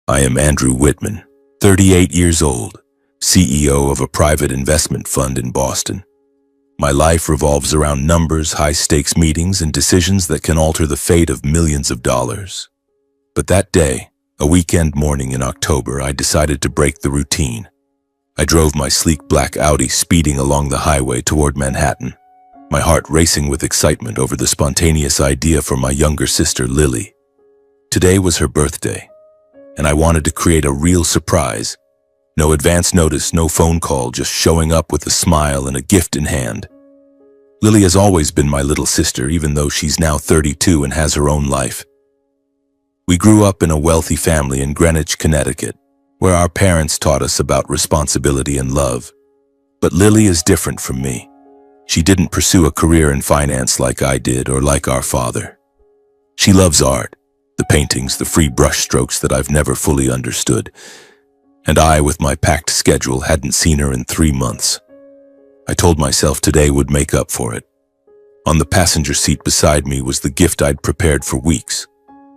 I am Andrew Whitman, 38 years old, CEO of a private investment fund in Boston. My life revolves around numbers, high-stakes meetings, and decisions that can alter the fate of millions of dollars. But that day, a weekend morning in October, I decided to break the routine. I drove my sleek black Audi speeding along the highway toward Manhattan, my heart racing with excitement over the spontaneous idea for my younger sister, Lily. Today was her birthday, and I wanted to create a real surprise. No advance notice, no phone call, just showing up with a smile and a gift in hand. Lily has always been my little sister, even though she's now 32 and has her own life. We grew up in a wealthy family in Greenwich, Connecticut, where our parents taught us about responsibility and love. But Lily is different from me. She didn't pursue a career in finance like I did or like our father. She loves art, the paintings, the free brushstrokes that I've never fully understood. And I, with my packed schedule, hadn't seen her in 3 months. I told myself today would make up for it. On the passenger seat beside me was the gift I'd prepared for weeks.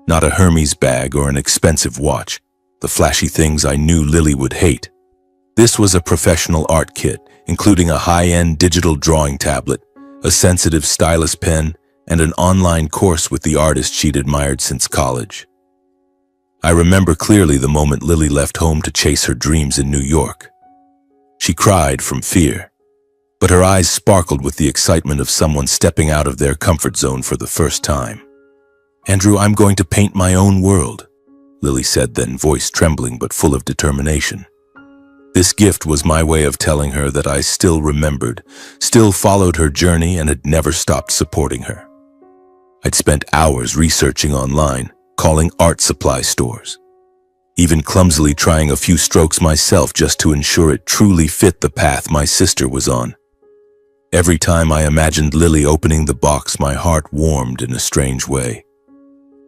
Not a Hermes bag or an expensive watch, the flashy things I knew Lily would hate. This was a professional art kit, including a high-end digital drawing tablet, a sensitive stylus pen, and an online course with the artist she'd admired since college. I remember clearly the moment Lily left home to chase her dreams in New York. She cried from fear, but her eyes sparkled with the excitement of someone stepping out of their comfort zone for the first time. "Andrew, I'm going to paint my own world," Lily said then, voice trembling but full of determination. This gift was my way of telling her that I still remembered, still followed her journey, and had never stopped supporting her. I'd spent hours researching online, calling art supply stores, even clumsily trying a few strokes myself just to ensure it truly fit the path my sister was on. Every time I imagined Lily opening the box, my heart warmed in a strange way.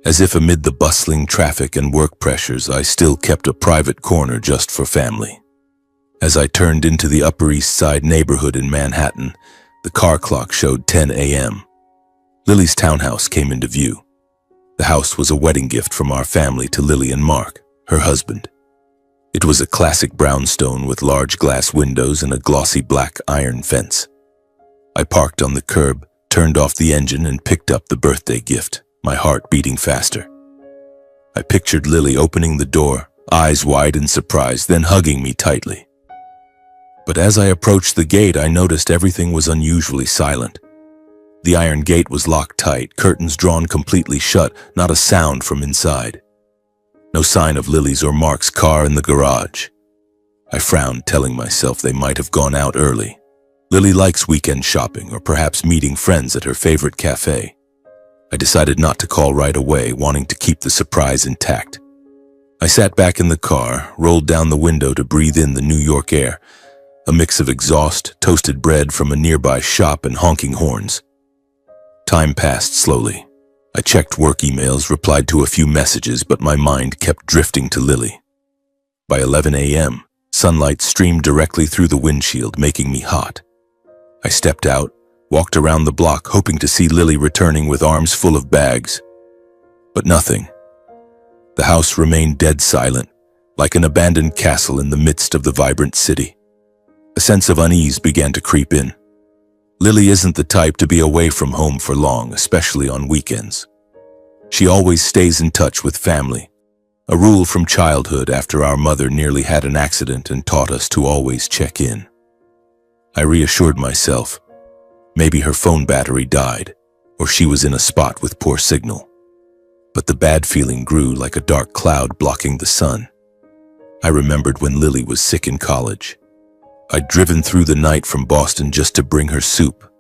As if amid the bustling traffic and work pressures, I still kept a private corner just for family. As I turned into the Upper East Side neighborhood in Manhattan, the car clock showed 10 a.m. Lily's townhouse came into view. The house was a wedding gift from our family to Lily and Mark, her husband. It was a classic brownstone with large glass windows and a glossy black iron fence. I parked on the curb, turned off the engine, and picked up the birthday gift, my heart beating faster. I pictured Lily opening the door, eyes wide in surprise, then hugging me tightly. But as I approached the gate, I noticed everything was unusually silent. The iron gate was locked tight, curtains drawn completely shut, not a sound from inside. No sign of Lily's or Mark's car in the garage. I frowned, telling myself they might have gone out early. Lily likes weekend shopping or perhaps meeting friends at her favorite cafe. I decided not to call right away, wanting to keep the surprise intact. I sat back in the car, rolled down the window to breathe in the New York air, a mix of exhaust, toasted bread from a nearby shop, and honking horns. Time passed slowly. I checked work emails, replied to a few messages, but my mind kept drifting to Lily. By 11 a.m., sunlight streamed directly through the windshield, making me hot. I stepped out, walked around the block, hoping to see Lily returning with arms full of bags. But nothing. The house remained dead silent, like an abandoned castle in the midst of the vibrant city. A sense of unease began to creep in. Lily isn't the type to be away from home for long, especially on weekends. She always stays in touch with family, a rule from childhood after our mother nearly had an accident and taught us to always check in. I reassured myself. Maybe her phone battery died, or she was in a spot with poor signal. But the bad feeling grew like a dark cloud blocking the sun. I remembered when Lily was sick in college. I'd driven through the night from Boston just to bring her soup.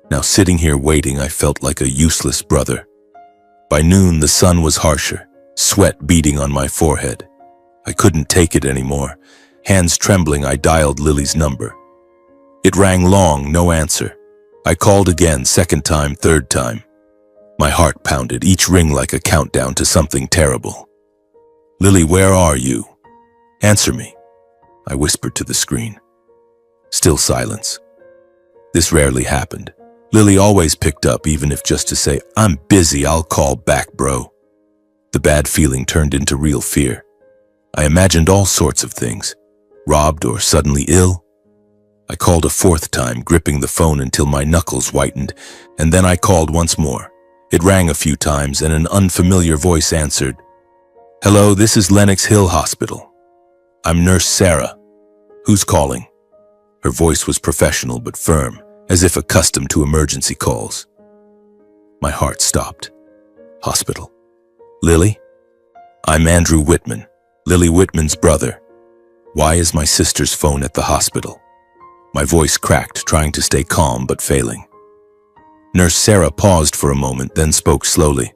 Now sitting here waiting, I felt like a useless brother. By noon, the sun was harsher, sweat beading on my forehead. I couldn't take it anymore. Hands trembling, I dialed Lily's number. It rang long, no answer. I called again, second time, third time. My heart pounded, each ring like a countdown to something terrible. "Lily, where are you? Answer me," I whispered to the screen. Still silence. This rarely happened. Lily always picked up, even if just to say, "I'm busy, I'll call back, bro." The bad feeling turned into real fear. I imagined all sorts of things, robbed or suddenly ill. I called a fourth time, gripping the phone until my knuckles whitened, and then I called once more. It rang a few times and an unfamiliar voice answered. "Hello, this is Lenox Hill Hospital. I'm Nurse Sarah. Who's calling?" Her voice was professional but firm, as if accustomed to emergency calls. My heart stopped. Hospital. Lily? I'm Andrew Whitman, Lily Whitman's brother. Why is my sister's phone at the hospital? My voice cracked, trying to stay calm but failing. Nurse Sarah paused for a moment, then spoke slowly.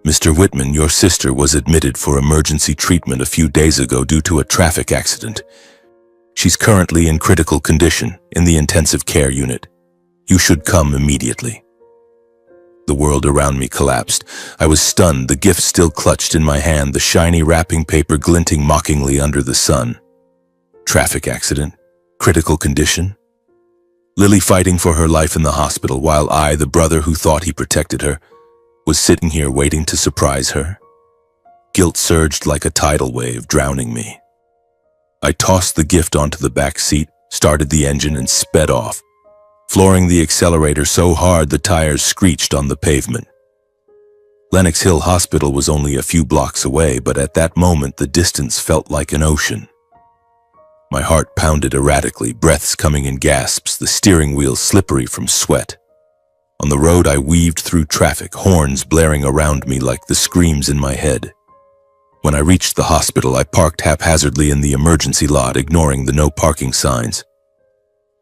"Mr. Whitman, your sister was admitted for emergency treatment a few days ago due to a traffic accident. She's currently in critical condition in the intensive care unit. You should come immediately." The world around me collapsed. I was stunned, the gift still clutched in my hand, the shiny wrapping paper glinting mockingly under the sun. Traffic accident? Critical condition? Lily fighting for her life in the hospital, while I, the brother who thought he protected her, was sitting here waiting to surprise her. Guilt surged like a tidal wave, drowning me. I tossed the gift onto the back seat, started the engine, and sped off, flooring the accelerator so hard the tires screeched on the pavement. Lenox Hill Hospital was only a few blocks away, but at that moment the distance felt like an ocean. My heart pounded erratically, breaths coming in gasps, the steering wheel slippery from sweat. On the road I weaved through traffic, horns blaring around me like the screams in my head. When I reached the hospital, I parked haphazardly in the emergency lot, ignoring the no parking signs.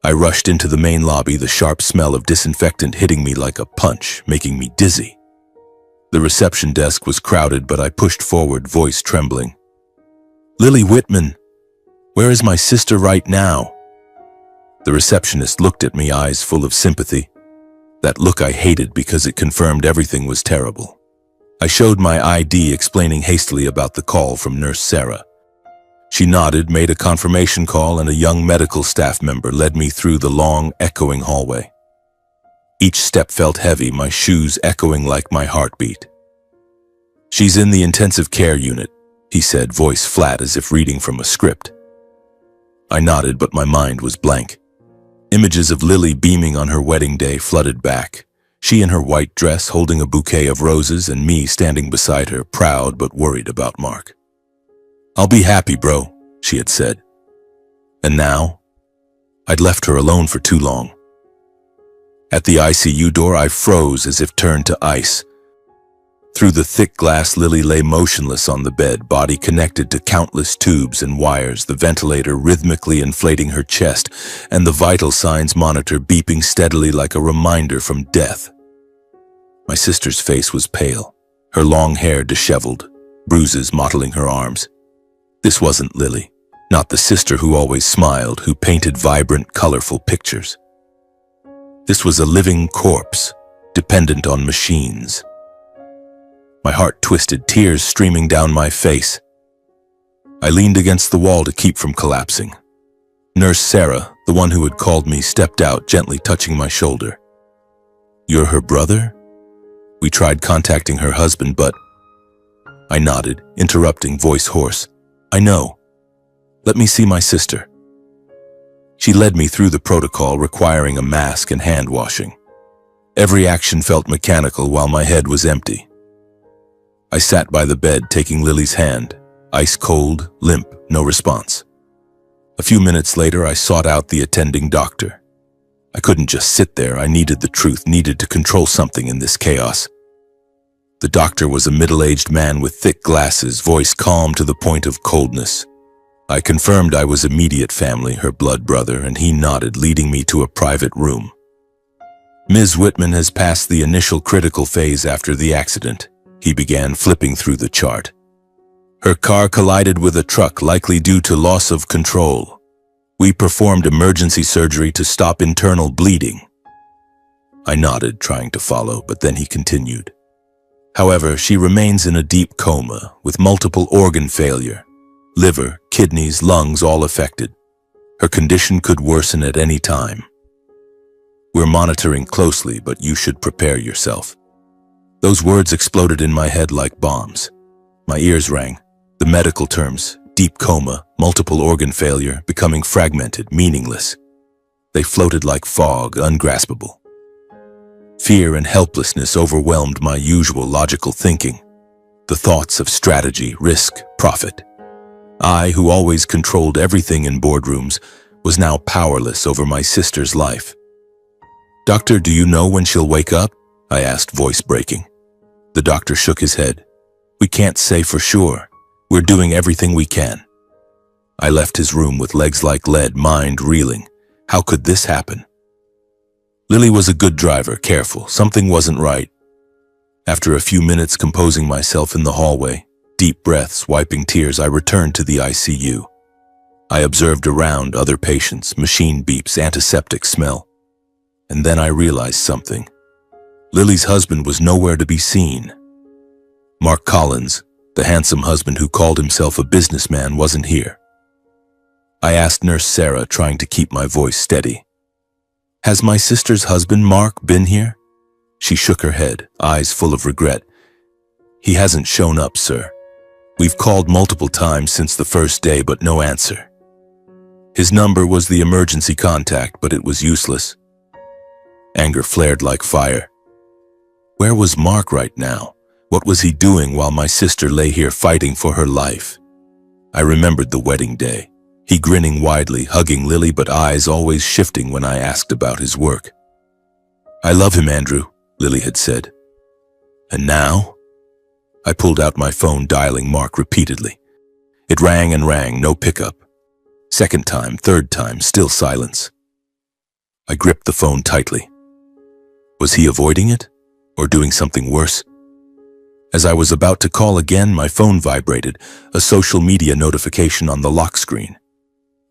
I rushed into the main lobby, the sharp smell of disinfectant hitting me like a punch, making me dizzy. The reception desk was crowded, but I pushed forward, voice trembling. "Lily Whitman, where is my sister right now?" The receptionist looked at me, eyes full of sympathy. That look I hated because it confirmed everything was terrible. I showed my ID, explaining hastily about the call from Nurse Sarah. She nodded, made a confirmation call, and a young medical staff member led me through the long, echoing hallway. Each step felt heavy, my shoes echoing like my heartbeat. "She's in the intensive care unit," he said, voice flat as if reading from a script. I nodded, but my mind was blank. Images of Lily beaming on her wedding day flooded back. She in her white dress, holding a bouquet of roses, and me standing beside her, proud but worried about Mark. "I'll be happy, bro," she had said. And now? I'd left her alone for too long. At the ICU door, I froze as if turned to ice. Through the thick glass, Lily lay motionless on the bed, body connected to countless tubes and wires, the ventilator rhythmically inflating her chest, and the vital signs monitor beeping steadily like a reminder from death. My sister's face was pale, her long hair disheveled, bruises mottling her arms. This wasn't Lily, not the sister who always smiled, who painted vibrant, colorful pictures. This was a living corpse, dependent on machines. My heart twisted, tears streaming down my face. I leaned against the wall to keep from collapsing. Nurse Sarah, the one who had called me, stepped out, gently touching my shoulder. "You're her brother?" We tried contacting her husband, but... I nodded, interrupting, voice hoarse. "I know. Let me see my sister." She led me through the protocol, requiring a mask and hand washing. Every action felt mechanical while my head was empty. I sat by the bed, taking Lily's hand, ice cold, limp, no response. A few minutes later, I sought out the attending doctor. I couldn't just sit there. I needed the truth, needed to control something in this chaos. The doctor was a middle-aged man with thick glasses, voice calm to the point of coldness. I confirmed I was immediate family, her blood brother, and he nodded, leading me to a private room. "Ms. Whitman has passed the initial critical phase after the accident," he began, flipping through the chart. "Her car collided with a truck, likely due to loss of control. We performed emergency surgery to stop internal bleeding." I nodded, trying to follow, but then he continued. "However, she remains in a deep coma with multiple organ failure. Liver, kidneys, lungs all affected. Her condition could worsen at any time. We're monitoring closely, but you should prepare yourself." Those words exploded in my head like bombs. My ears rang. The medical terms, deep coma, multiple organ failure, becoming fragmented, meaningless. They floated like fog, ungraspable. Fear and helplessness overwhelmed my usual logical thinking. The thoughts of strategy, risk, profit. I, who always controlled everything in boardrooms, was now powerless over my sister's life. "Doctor, do you know when she'll wake up?" I asked, voice breaking. The doctor shook his head. "We can't say for sure. We're doing everything we can." I left his room with legs like lead, mind reeling. How could this happen? Lily was a good driver, careful. Something wasn't right. After a few minutes composing myself in the hallway, deep breaths, wiping tears, I returned to the ICU. I observed around other patients, machine beeps, antiseptic smell. And then I realized something. Lily's husband was nowhere to be seen. Mark Collins, the handsome husband who called himself a businessman, wasn't here. I asked Nurse Sarah, trying to keep my voice steady. "Has my sister's husband, Mark, been here?" She shook her head, eyes full of regret. "He hasn't shown up, sir. We've called multiple times since the first day, but no answer. His number was the emergency contact, but it was useless." Anger flared like fire. Where was Mark right now? What was he doing while my sister lay here fighting for her life? I remembered the wedding day. He grinning widely, hugging Lily, but eyes always shifting when I asked about his work. "I love him, Andrew," Lily had said. And now? I pulled out my phone, dialing Mark repeatedly. It rang and rang, no pickup. Second time, third time, still silence. I gripped the phone tightly. Was he avoiding it? Or doing something worse? As I was about to call again, my phone vibrated, a social media notification on the lock screen.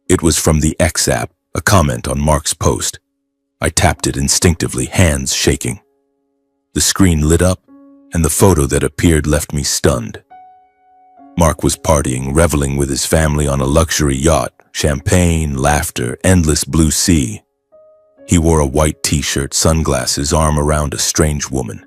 It was from the X app, a comment on Mark's post. I tapped it instinctively, hands shaking. The screen lit up, and the photo that appeared left me stunned. Mark was partying, reveling with his family on a luxury yacht, champagne, laughter, endless blue sea. He wore a white t-shirt, sunglasses, arm around a strange woman.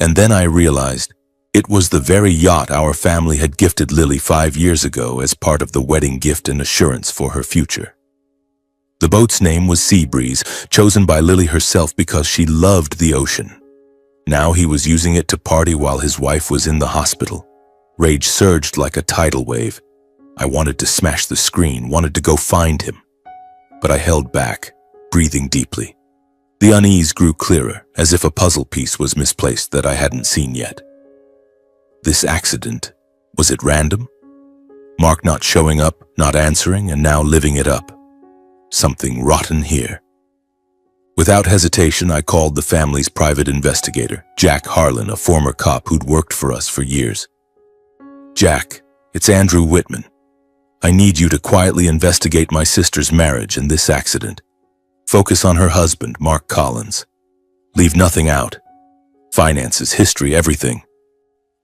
And then I realized it was the very yacht our family had gifted Lily 5 years ago as part of the wedding gift and assurance for her future. The boat's name was Seabreeze, chosen by Lily herself because she loved the ocean. Now he was using it to party while his wife was in the hospital. Rage surged like a tidal wave. I wanted to smash the screen, wanted to go find him. But I held back, breathing deeply. The unease grew clearer, as if a puzzle piece was misplaced that I hadn't seen yet. This accident, was it random? Mark not showing up, not answering, and now living it up. Something rotten here. Without hesitation, I called the family's private investigator, Jack Harlan, a former cop who'd worked for us for years. "Jack, it's Andrew Whitman. I need you to quietly investigate my sister's marriage and this accident. Focus on her husband, Mark Collins. Leave nothing out. Finances, history, everything."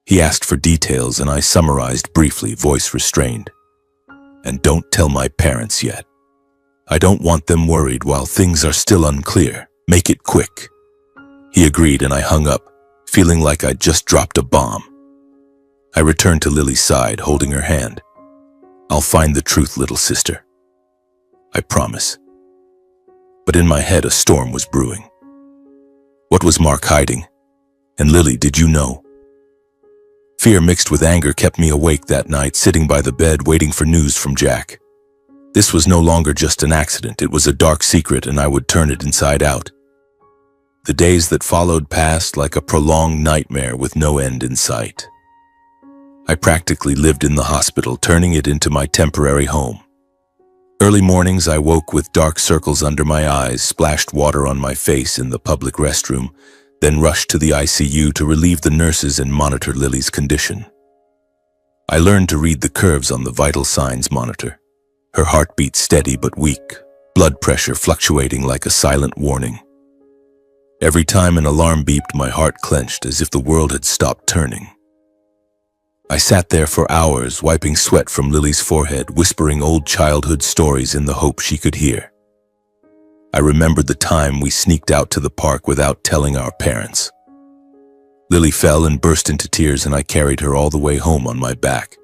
He asked for details and I summarized briefly, voice restrained. "And don't tell my parents yet. I don't want them worried while things are still unclear. Make it quick." He agreed and I hung up, feeling like I'd just dropped a bomb. I returned to Lily's side, holding her hand. "I'll find the truth, little sister. I promise." But in my head, a storm was brewing. What was Mark hiding? And Lily, did you know? Fear mixed with anger kept me awake that night, sitting by the bed waiting for news from Jack. This was no longer just an accident, it was a dark secret and I would turn it inside out. The days that followed passed like a prolonged nightmare with no end in sight. I practically lived in the hospital, turning it into my temporary home. Early mornings I woke with dark circles under my eyes, splashed water on my face in the public restroom, then rushed to the ICU to relieve the nurses and monitor Lily's condition. I learned to read the curves on the vital signs monitor. Her heartbeat steady but weak, blood pressure fluctuating like a silent warning. Every time an alarm beeped, my heart clenched as if the world had stopped turning. I sat there for hours, wiping sweat from Lily's forehead, whispering old childhood stories in the hope she could hear. I remembered the time we sneaked out to the park without telling our parents. Lily fell and burst into tears and I carried her all the way home on my back.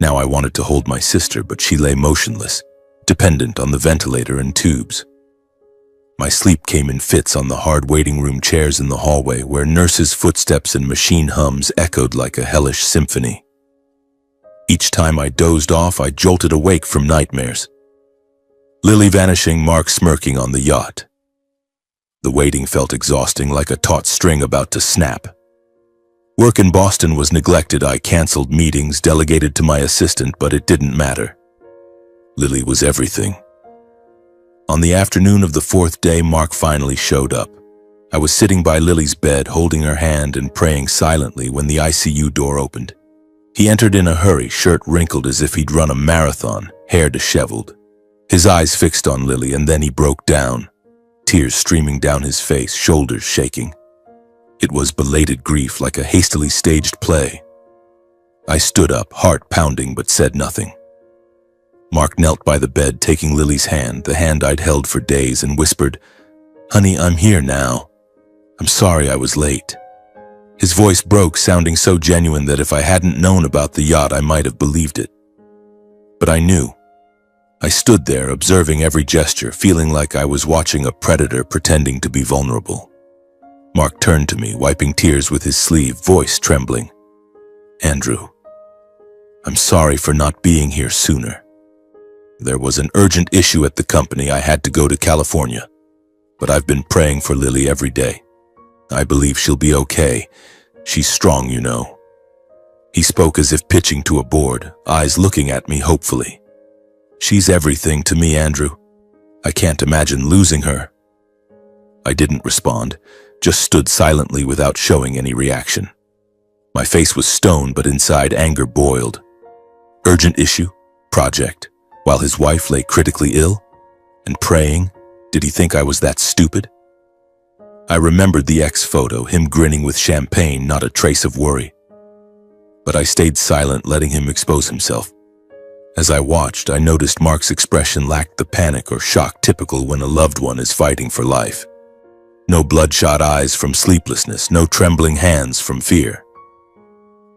Now I wanted to hold my sister, but she lay motionless, dependent on the ventilator and tubes. My sleep came in fits on the hard waiting room chairs in the hallway, where nurses' footsteps and machine hums echoed like a hellish symphony. Each time I dozed off, I jolted awake from nightmares. Lily vanishing, Mark smirking on the yacht. The waiting felt exhausting, like a taut string about to snap. Work in Boston was neglected. I canceled meetings, delegated to my assistant, but it didn't matter. Lily was everything. On the afternoon of the fourth day, Mark finally showed up. I was sitting by Lily's bed, holding her hand and praying silently when the ICU door opened. He entered in a hurry, shirt wrinkled as if he'd run a marathon, hair disheveled. His eyes fixed on Lily, and then he broke down, tears streaming down his face, shoulders shaking. It was belated grief, like a hastily staged play. I stood up, heart pounding, but said nothing. Mark knelt by the bed, taking Lily's hand, the hand I'd held for days, and whispered, "Honey, I'm here now. I'm sorry I was late." His voice broke, sounding so genuine that if I hadn't known about the yacht, I might have believed it. But I knew. I stood there, observing every gesture, feeling like I was watching a predator pretending to be vulnerable. Mark turned to me, wiping tears with his sleeve, voice trembling. "Andrew, I'm sorry for not being here sooner. There was an urgent issue at the company. I had to go to California. But I've been praying for Lily every day. I believe she'll be okay. She's strong, you know." He spoke as if pitching to a board, eyes looking at me hopefully. "She's everything to me, Andrew. I can't imagine losing her." I didn't respond, just stood silently without showing any reaction. My face was stone, but inside anger boiled. Urgent issue? Project? While his wife lay critically ill? And praying? Did he think I was that stupid? I remembered the ex-photo, him grinning with champagne, not a trace of worry. But I stayed silent, letting him expose himself. As I watched, I noticed Mark's expression lacked the panic or shock typical when a loved one is fighting for life. No bloodshot eyes from sleeplessness, no trembling hands from fear.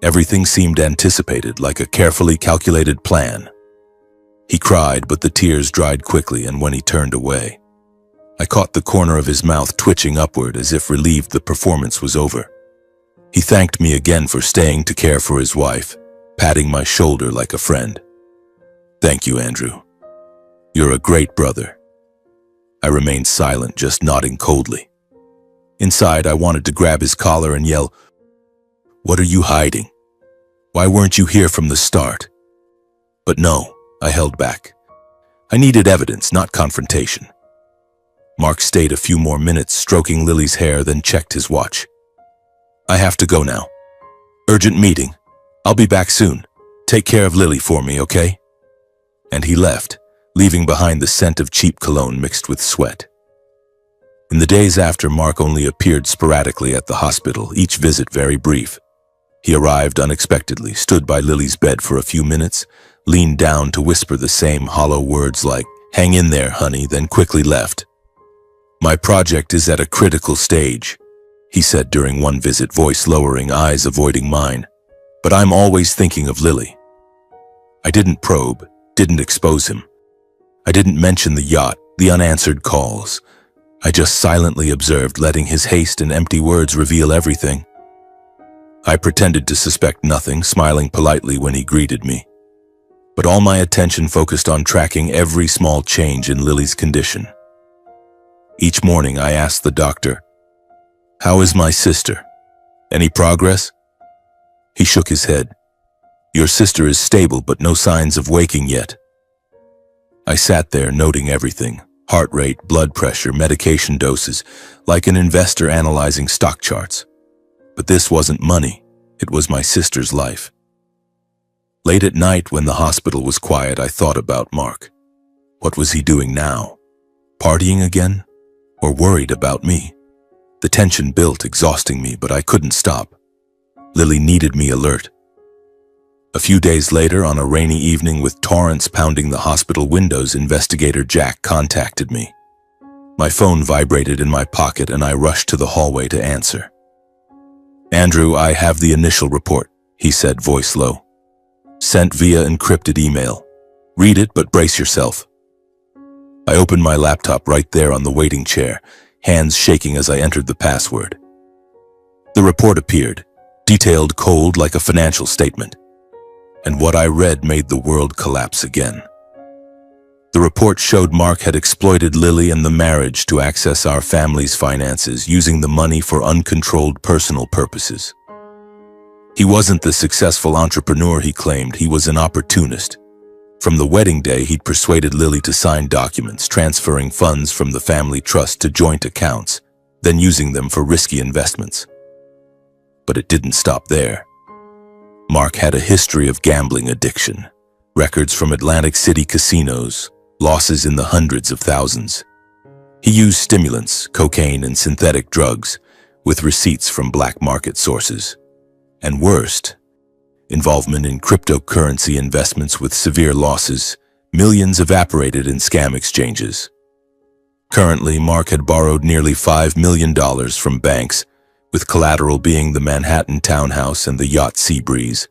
Everything seemed anticipated, like a carefully calculated plan. He cried, but the tears dried quickly, and when he turned away, I caught the corner of his mouth twitching upward as if relieved the performance was over. He thanked me again for staying to care for his wife, patting my shoulder like a friend. "Thank you, Andrew. You're a great brother." I remained silent, just nodding coldly. Inside, I wanted to grab his collar and yell, "What are you hiding? Why weren't you here from the start?" But no, I held back. I needed evidence, not confrontation. Mark stayed a few more minutes, stroking Lily's hair, then checked his watch. "I have to go now. Urgent meeting. I'll be back soon. Take care of Lily for me, okay?" And he left, leaving behind the scent of cheap cologne mixed with sweat. In the days after, Mark only appeared sporadically at the hospital, each visit very brief. He arrived unexpectedly, stood by Lily's bed for a few minutes, leaned down to whisper the same hollow words like, "Hang in there, honey," then quickly left. "My project is at a critical stage," he said during one visit, voice lowering, eyes avoiding mine. "But I'm always thinking of Lily." I didn't probe, didn't expose him. I didn't mention the yacht, the unanswered calls. I just silently observed, letting his haste and empty words reveal everything. I pretended to suspect nothing, smiling politely when he greeted me. But all my attention focused on tracking every small change in Lily's condition. Each morning I asked the doctor, "How is my sister? Any progress?" He shook his head. "Your sister is stable, but no signs of waking yet." I sat there noting everything, heart rate, blood pressure, medication doses, like an investor analyzing stock charts. But this wasn't money, it was my sister's life. Late at night, when the hospital was quiet, I thought about Mark. What was he doing now? Partying again? Or worried about me? The tension built, exhausting me, but I couldn't stop. Lily needed me alert. A few days later, on a rainy evening with torrents pounding the hospital windows, investigator Jack contacted me. My phone vibrated in my pocket and I rushed to the hallway to answer. "Andrew, I have the initial report," he said, voice low. sent via encrypted email. Read it, but brace yourself. I opened my laptop right there on the waiting chair, hands shaking as I entered the password. The report appeared, detailed cold like a financial statement. And what I read made the world collapse again. The report showed Mark had exploited Lily and the marriage to access our family's finances, using the money for uncontrolled personal purposes. He wasn't the successful entrepreneur he claimed, he was an opportunist. From the wedding day, he'd persuaded Lily to sign documents, transferring funds from the family trust to joint accounts, then using them for risky investments. But it didn't stop there. Mark had a history of gambling addiction, records from Atlantic City casinos, losses in the hundreds of thousands. He used stimulants, cocaine, and synthetic drugs, with receipts from black market sources. And worst, involvement in cryptocurrency investments with severe losses, millions evaporated in scam exchanges. Currently, Mark had borrowed nearly $5 million from banks, with collateral being the Manhattan townhouse and the Yacht Sea Breeze,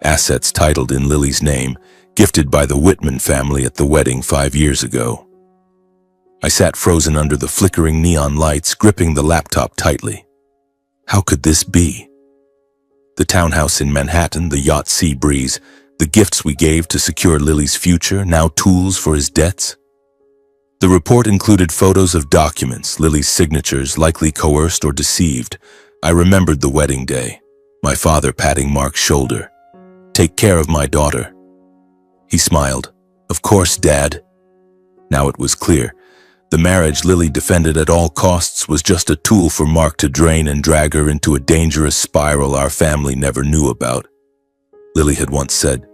assets titled in Lily's name, gifted by the Whitman family at the wedding 5 years ago. I sat frozen under the flickering neon lights, gripping the laptop tightly. How could this be? The townhouse in Manhattan, the Yacht Sea Breeze, the gifts we gave to secure Lily's future, now tools for his debts? The report included photos of documents, Lily's signatures, likely coerced or deceived. I remembered the wedding day, my father patting Mark's shoulder. "Take care of my daughter." He smiled. "Of course, Dad." Now it was clear. The marriage Lily defended at all costs was just a tool for Mark to drain and drag her into a dangerous spiral our family never knew about. Lily had once said,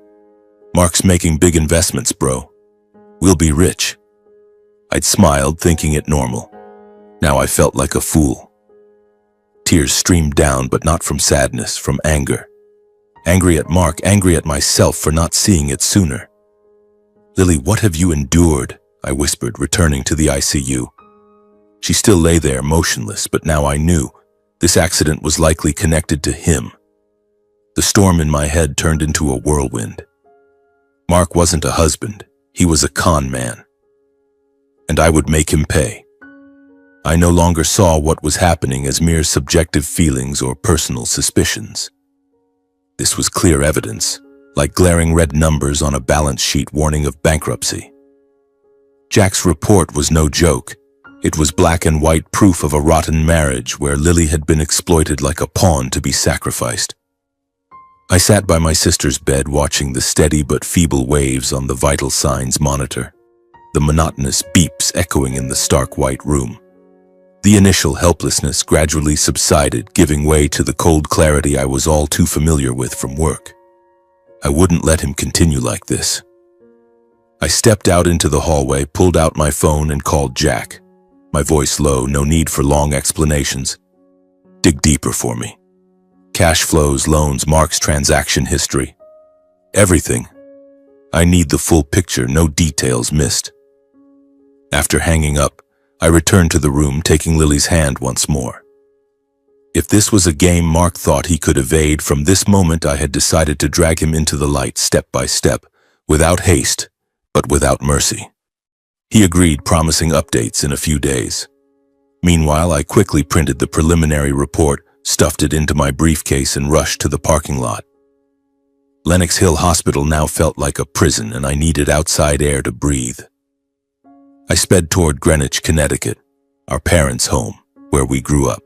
"Mark's making big investments, bro. We'll be rich." I'd smiled, thinking it normal. Now I felt like a fool. Tears streamed down, but not from sadness, from anger. Angry at Mark, angry at myself for not seeing it sooner. "Lily, what have you endured?" I whispered, returning to the ICU. She still lay there, motionless, but now I knew this accident was likely connected to him. The storm in my head turned into a whirlwind. Mark wasn't a husband, he was a con man. And I would make him pay. I no longer saw what was happening as mere subjective feelings or personal suspicions. This was clear evidence, like glaring red numbers on a balance sheet warning of bankruptcy. Jack's report was no joke. It was black and white proof of a rotten marriage where Lily had been exploited like a pawn to be sacrificed. I sat by my sister's bed watching the steady but feeble waves on the vital signs monitor, the monotonous beeps echoing in the stark white room. The initial helplessness gradually subsided, giving way to the cold clarity I was all too familiar with from work. I wouldn't let him continue like this. I stepped out into the hallway, pulled out my phone, and called Jack. My voice low, no need for long explanations. "Dig deeper for me. Cash flows, loans, Mark's transaction history. Everything. I need the full picture, no details missed." After hanging up, I returned to the room, taking Lily's hand once more. If this was a game Mark thought he could evade, from this moment I had decided to drag him into the light step by step, without haste, but without mercy. He agreed, promising updates in a few days. Meanwhile, I quickly printed the preliminary report, stuffed it into my briefcase, and rushed to the parking lot. Lenox Hill Hospital now felt like a prison, and I needed outside air to breathe. I sped toward Greenwich, Connecticut, our parents' home, where we grew up.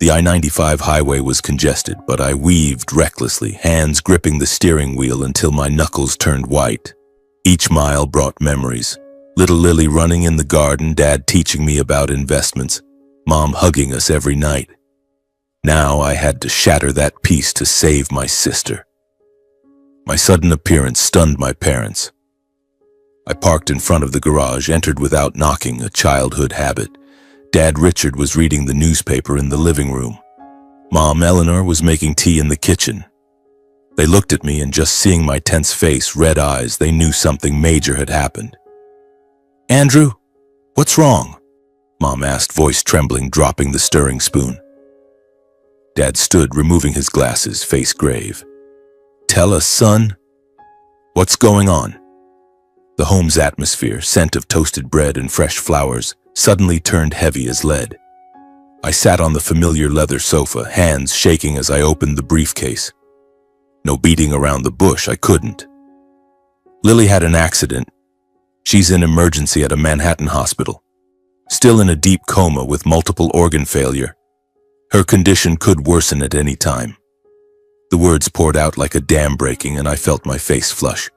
The I-95 highway was congested, but I weaved recklessly, hands gripping the steering wheel until my knuckles turned white. Each mile brought memories. Little Lily running in the garden, Dad teaching me about investments, Mom hugging us every night. Now I had to shatter that peace to save my sister. My sudden appearance stunned my parents. I parked in front of the garage, entered without knocking, a childhood habit. Dad Richard was reading the newspaper in the living room. Mom Eleanor was making tea in the kitchen. They looked at me, and just seeing my tense face, red eyes, they knew something major had happened. "Andrew, what's wrong?" Mom asked, voice trembling, dropping the stirring spoon. Dad stood, removing his glasses, face grave. "Tell us, son." What's going on? The home's atmosphere, scent of toasted bread and fresh flowers, suddenly turned heavy as lead. I sat on the familiar leather sofa, hands shaking as I opened the briefcase. No beating around the bush, I couldn't. Lily had an accident. She's in emergency at a Manhattan hospital. Still in a deep coma with multiple organ failure. Her condition could worsen at any time. The words poured out like a dam breaking, and I felt my face flush.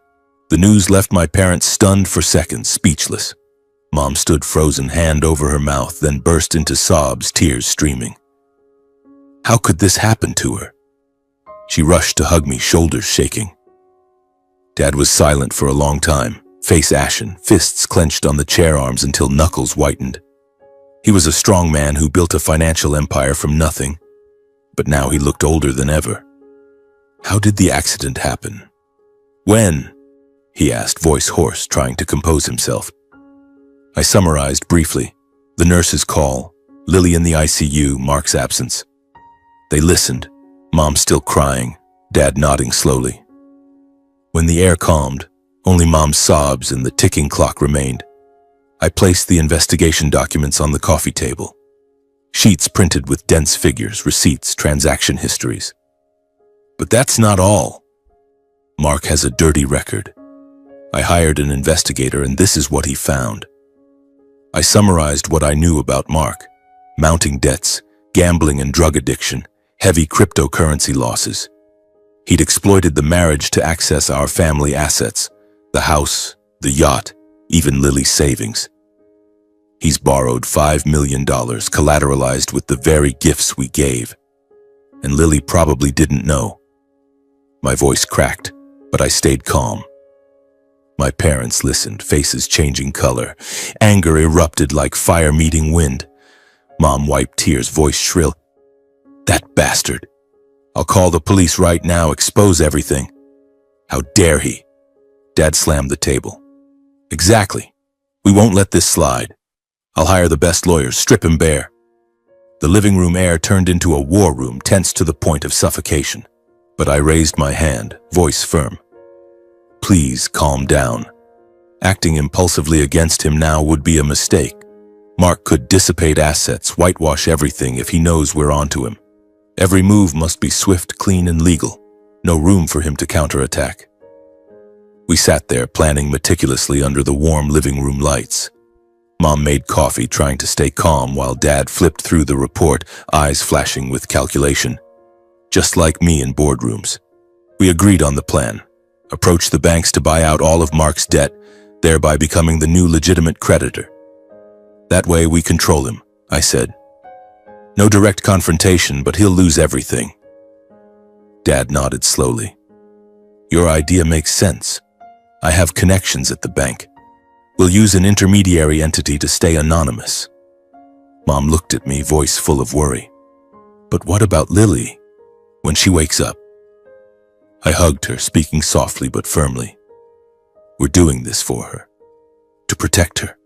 The news left my parents stunned for seconds, speechless. Mom stood frozen, hand over her mouth, then burst into sobs, tears streaming. How could this happen to her? She rushed to hug me, shoulders shaking. Dad was silent for a long time, face ashen, fists clenched on the chair arms until knuckles whitened. He was a strong man who built a financial empire from nothing, but now he looked older than ever. How did the accident happen? When? He asked, voice hoarse, trying to compose himself. I summarized briefly. The nurse's call, Lily in the ICU, Mark's absence. They listened, Mom still crying, Dad nodding slowly. When the air calmed, only Mom's sobs and the ticking clock remained. I placed the investigation documents on the coffee table. Sheets printed with dense figures, receipts, transaction histories. But that's not all. Mark has a dirty record. I hired an investigator, and this is what he found. I summarized what I knew about Mark: mounting debts, gambling and drug addiction, heavy cryptocurrency losses. He'd exploited the marriage to access our family assets, the house, the yacht, even Lily's savings. He's borrowed $5 million, collateralized with the very gifts we gave. And Lily probably didn't know. My voice cracked, but I stayed calm. My parents listened, faces changing color. Anger erupted like fire meeting wind. Mom wiped tears, voice shrill. That bastard. I'll call the police right now, expose everything. How dare he? Dad slammed the table. Exactly. We won't let this slide. I'll hire the best lawyers, strip him bare. The living room air turned into a war room, tense to the point of suffocation. But I raised my hand, voice firm. Please calm down. Acting impulsively against him now would be a mistake. Mark could dissipate assets, whitewash everything if he knows we're onto him. Every move must be swift, clean, and legal. No room for him to counterattack. We sat there, planning meticulously under the warm living room lights. Mom made coffee, trying to stay calm while Dad flipped through the report, eyes flashing with calculation. Just like me in boardrooms. We agreed on the plan. Approach the banks to buy out all of Mark's debt, thereby becoming the new legitimate creditor. That way we control him, I said. No direct confrontation, but he'll lose everything. Dad nodded slowly. Your idea makes sense. I have connections at the bank. We'll use an intermediary entity to stay anonymous. Mom looked at me, voice full of worry. But what about Lily? When she wakes up? I hugged her, speaking softly but firmly. We're doing this for her. To protect her.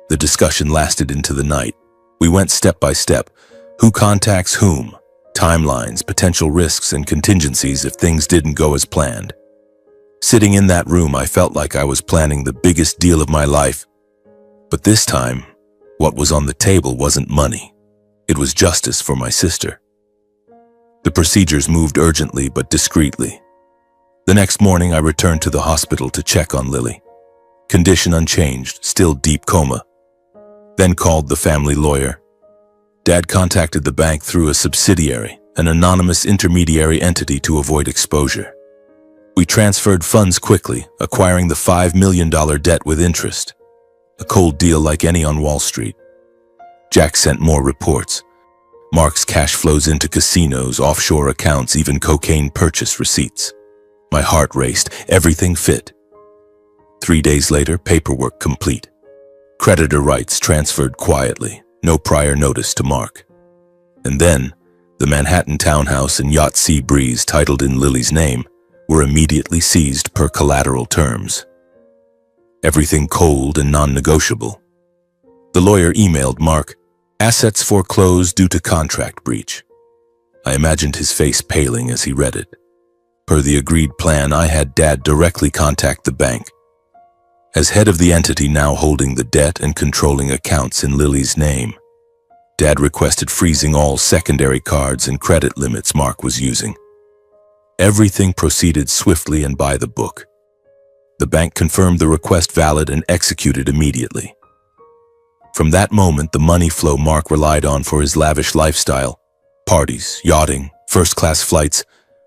The discussion lasted into the night. We went step by step. Who contacts whom? Timelines, potential risks, and contingencies if things didn't go as planned. Sitting in that room, I felt like I was planning the biggest deal of my life. But this time, what was on the table wasn't money. It was justice for my sister. The procedures moved urgently but discreetly. The next morning, I returned to the hospital to check on Lily. Condition unchanged, still deep coma. Then called the family lawyer. Dad contacted the bank through a subsidiary, an anonymous intermediary entity to avoid exposure. We transferred funds quickly, acquiring the $5 million debt with interest. A cold deal like any on Wall Street. Jack sent more reports. Mark's cash flows into casinos, offshore accounts, even cocaine purchase receipts. My heart raced, everything fit. 3 days later, paperwork complete. Creditor rights transferred quietly, no prior notice to Mark. And then, the Manhattan townhouse and Yacht Sea Breeze titled in Lily's name were immediately seized per collateral terms. Everything cold and non-negotiable. The lawyer emailed Mark, assets foreclosed due to contract breach. I imagined his face paling as he read it. Per the agreed plan, I had Dad directly contact the bank. As head of the entity now holding the debt and controlling accounts in Lily's name, Dad requested freezing all secondary cards and credit limits Mark was using. Everything proceeded swiftly and by the book. The bank confirmed the request valid and executed immediately. From that moment, the money flow Mark relied on for his lavish lifestyle, parties, yachting, first-class flights,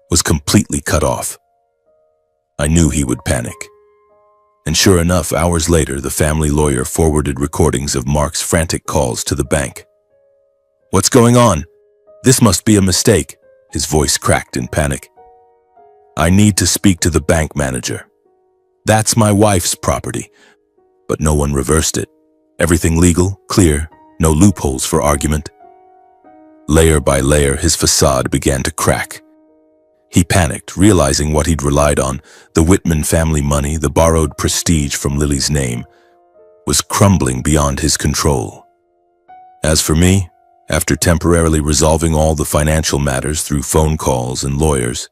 was completely cut off. I knew he would panic. And sure enough, hours later, the family lawyer forwarded recordings of Mark's frantic calls to the bank. "What's going on? This must be a mistake," his voice cracked in panic. "I need to speak to the bank manager. That's my wife's property." But no one reversed it. Everything legal, clear, no loopholes for argument. Layer by layer, his facade began to crack. He panicked, realizing what he'd relied on, the Whitman family money, the borrowed prestige from Lily's name, was crumbling beyond his control. As for me, after temporarily resolving all the financial matters through phone calls and lawyers,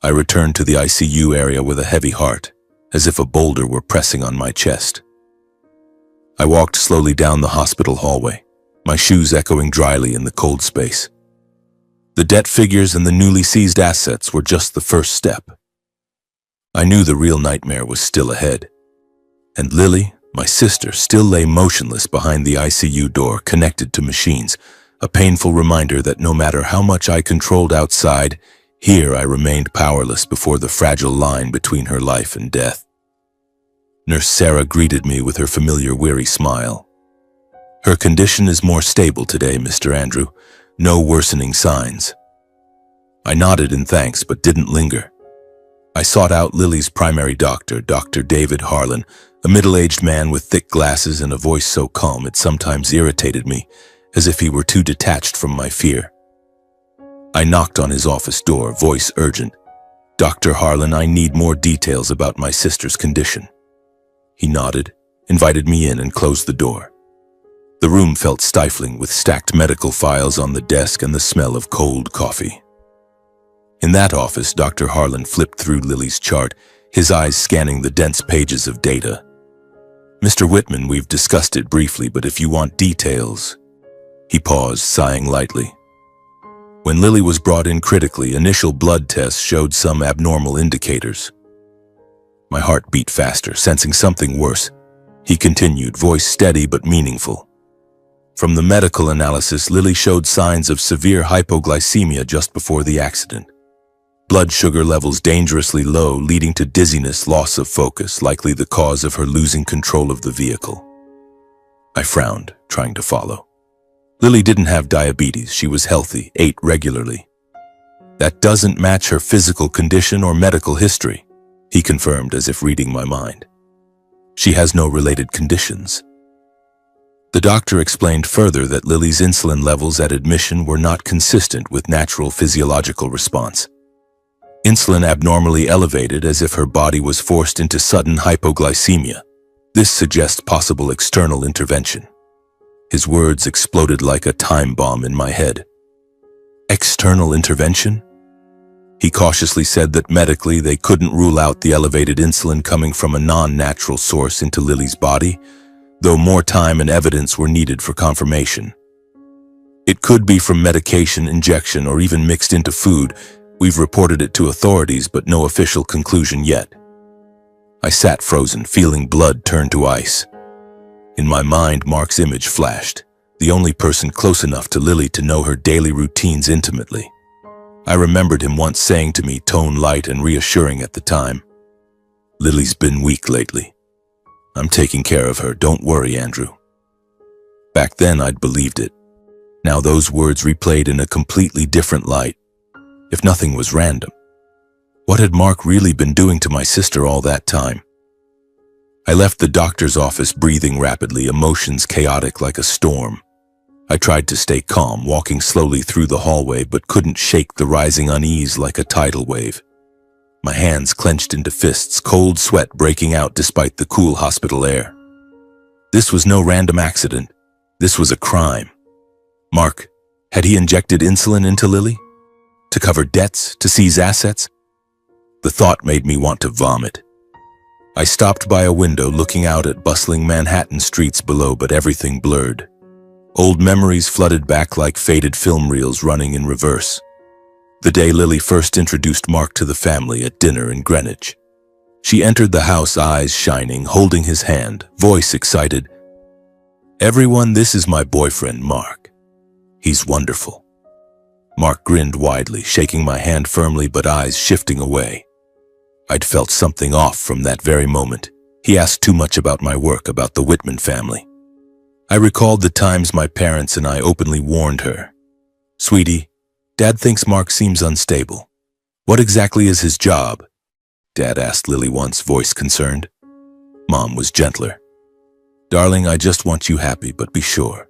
I returned to the ICU area with a heavy heart, as if a boulder were pressing on my chest. I walked slowly down the hospital hallway, my shoes echoing dryly in the cold space. The debt figures and the newly seized assets were just the first step. I knew the real nightmare was still ahead. And Lily, my sister, still lay motionless behind the ICU door, connected to machines, a painful reminder that no matter how much I controlled outside, here I remained powerless before the fragile line between her life and death. Nurse Sarah greeted me with her familiar weary smile. "Her condition is more stable today, Mr. Andrew. No worsening signs." I nodded in thanks but didn't linger. I sought out Lily's primary doctor, Dr. David Harlan, a middle-aged man with thick glasses and a voice so calm it sometimes irritated me, as if he were too detached from my fear. I knocked on his office door, voice urgent. "Dr. Harlan, I need more details about my sister's condition." He nodded, invited me in, and closed the door. The room felt stifling, with stacked medical files on the desk and the smell of cold coffee. In that office, Dr. Harlan flipped through Lily's chart, his eyes scanning the dense pages of data. "Mr. Whitman, we've discussed it briefly, but if you want details..." He paused, sighing lightly. When Lily was brought in critically, initial blood tests showed some abnormal indicators. My heart beat faster, sensing something worse. He continued, voice steady but meaningful. "From the medical analysis, Lily showed signs of severe hypoglycemia just before the accident. Blood sugar levels dangerously low, leading to dizziness, loss of focus, likely the cause of her losing control of the vehicle." I frowned, trying to follow. Lily didn't have diabetes. She was healthy, ate regularly. "That doesn't match her physical condition or medical history," he confirmed, as if reading my mind. "She has no related conditions." The doctor explained further that Lily's insulin levels at admission were not consistent with natural physiological response. Insulin abnormally elevated, as if her body was forced into sudden hypoglycemia. This suggests possible external intervention. His words exploded like a time bomb in my head. External intervention? He cautiously said that medically they couldn't rule out the elevated insulin coming from a non-natural source into Lily's body, though more time and evidence were needed for confirmation. It could be from medication, injection, or even mixed into food. We've reported it to authorities, but no official conclusion yet. I sat frozen, feeling blood turn to ice. In my mind, Mark's image flashed, the only person close enough to Lily to know her daily routines intimately. I remembered him once saying to me, tone light and reassuring at the time, "Lily's been weak lately. I'm taking care of her, don't worry, Andrew." Back then, I'd believed it. Now those words replayed in a completely different light. If nothing was random, what had Mark really been doing to my sister all that time? I left the doctor's office breathing rapidly, emotions chaotic like a storm. I tried to stay calm, walking slowly through the hallway, but couldn't shake the rising unease like a tidal wave. My hands clenched into fists, cold sweat breaking out despite the cool hospital air. This was no random accident. This was a crime. Mark, had he injected insulin into Lily? To cover debts? To seize assets? The thought made me want to vomit. I stopped by a window looking out at bustling Manhattan streets below, but everything blurred. Old memories flooded back like faded film reels running in reverse. The day Lily first introduced Mark to the family at dinner in Greenwich. She entered the house, eyes shining, holding his hand, voice excited. "Everyone, this is my boyfriend, Mark. He's wonderful." Mark grinned widely, shaking my hand firmly but eyes shifting away. I'd felt something off from that very moment. He asked too much about my work, about the Whitman family. I recalled the times my parents and I openly warned her. "Sweetie, Dad thinks Mark seems unstable. What exactly is his job?" Dad asked Lily once, voice concerned. Mom was gentler. "Darling, I just want you happy, but be sure."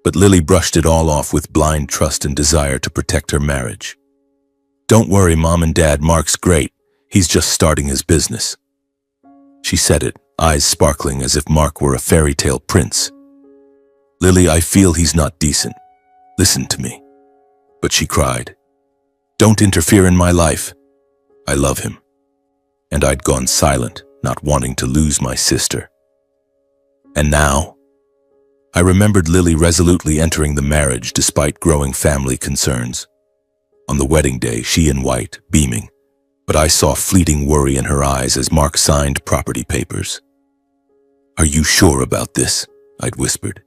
But Lily brushed it all off with blind trust and desire to protect her marriage. "Don't worry, Mom and Dad, Mark's great. He's just starting his business." She said it, eyes sparkling as if Mark were a fairy tale prince. "Lily, I feel he's not decent. Listen to me." But she cried, "Don't interfere in my life. I love him." And I'd gone silent, not wanting to lose my sister. And now, I remembered Lily resolutely entering the marriage despite growing family concerns. On the wedding day, she in white, beaming, but I saw fleeting worry in her eyes as Mark signed property papers. "Are you sure about this?" I'd whispered.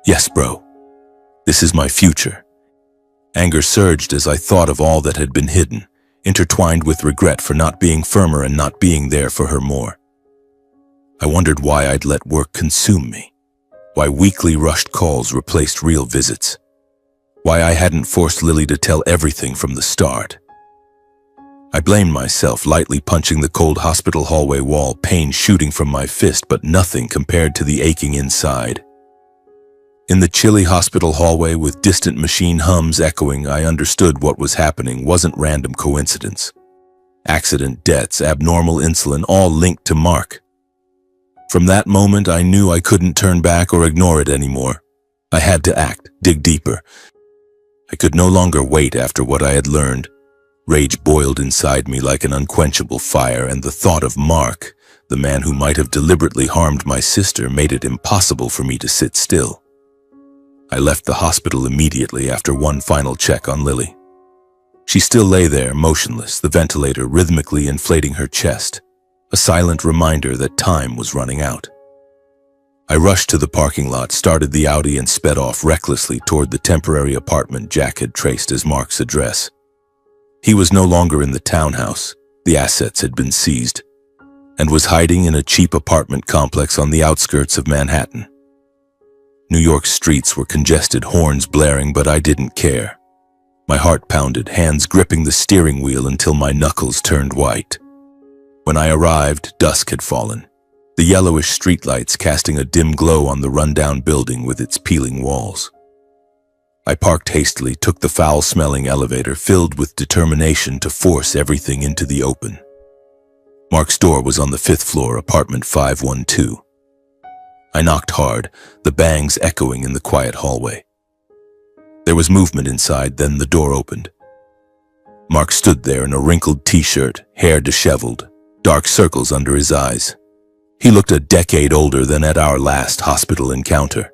"Yes, bro. This is my future." Anger surged as I thought of all that had been hidden, intertwined with regret for not being firmer and not being there for her more. I wondered why I'd let work consume me, why weekly rushed calls replaced real visits, why I hadn't forced Lily to tell everything from the start. I blamed myself, lightly punching the cold hospital hallway wall, pain shooting from my fist, but nothing compared to the aching inside. In the chilly hospital hallway with distant machine hums echoing, I understood what was happening wasn't random coincidence. Accident, deaths, abnormal insulin, all linked to Mark. From that moment, I knew I couldn't turn back or ignore it anymore. I had to act, dig deeper. I could no longer wait after what I had learned. Rage boiled inside me like an unquenchable fire, and the thought of Mark, the man who might have deliberately harmed my sister, made it impossible for me to sit still. I left the hospital immediately after one final check on Lily. She still lay there, motionless, the ventilator rhythmically inflating her chest, a silent reminder that time was running out. I rushed to the parking lot, started the Audi, and sped off recklessly toward the temporary apartment Jack had traced as Mark's address. He was no longer in the townhouse, the assets had been seized, and was hiding in a cheap apartment complex on the outskirts of Manhattan. New York's streets were congested, horns blaring, but I didn't care. My heart pounded, hands gripping the steering wheel until my knuckles turned white. When I arrived, dusk had fallen, the yellowish streetlights casting a dim glow on the rundown building with its peeling walls. I parked hastily, took the foul-smelling elevator, filled with determination to force everything into the open. Mark's door was on the 5th floor, apartment 512. I knocked hard, the bangs echoing in the quiet hallway. There was movement inside, then the door opened. Mark stood there in a wrinkled t-shirt, hair disheveled, dark circles under his eyes. He looked a decade older than at our last hospital encounter.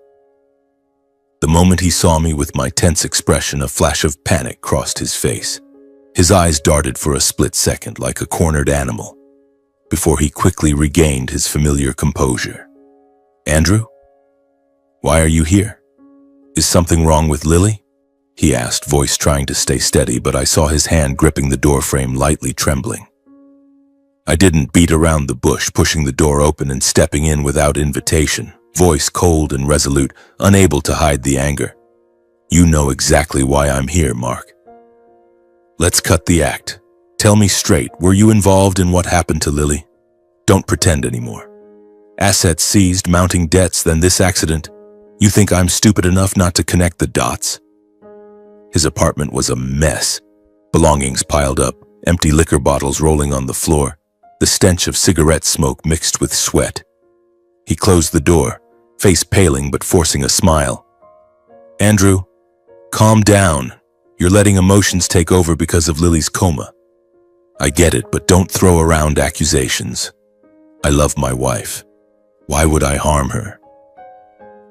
The moment he saw me with my tense expression, a flash of panic crossed his face. His eyes darted for a split second like a cornered animal, before he quickly regained his familiar composure. "Andrew? Why are you here? Is something wrong with Lily?" he asked, voice trying to stay steady, but I saw his hand gripping the doorframe, lightly trembling. I didn't beat around the bush, pushing the door open and stepping in without invitation, voice cold and resolute, unable to hide the anger. "You know exactly why I'm here, Mark. Let's cut the act. Tell me straight, were you involved in what happened to Lily? Don't pretend anymore. Assets seized, mounting debts, then this accident. You think I'm stupid enough not to connect the dots?" His apartment was a mess. Belongings piled up, empty liquor bottles rolling on the floor, the stench of cigarette smoke mixed with sweat. He closed the door, face paling but forcing a smile. "Andrew, calm down. You're letting emotions take over because of Lily's coma." I get it, but don't throw around accusations. I love my wife. Why would I harm her?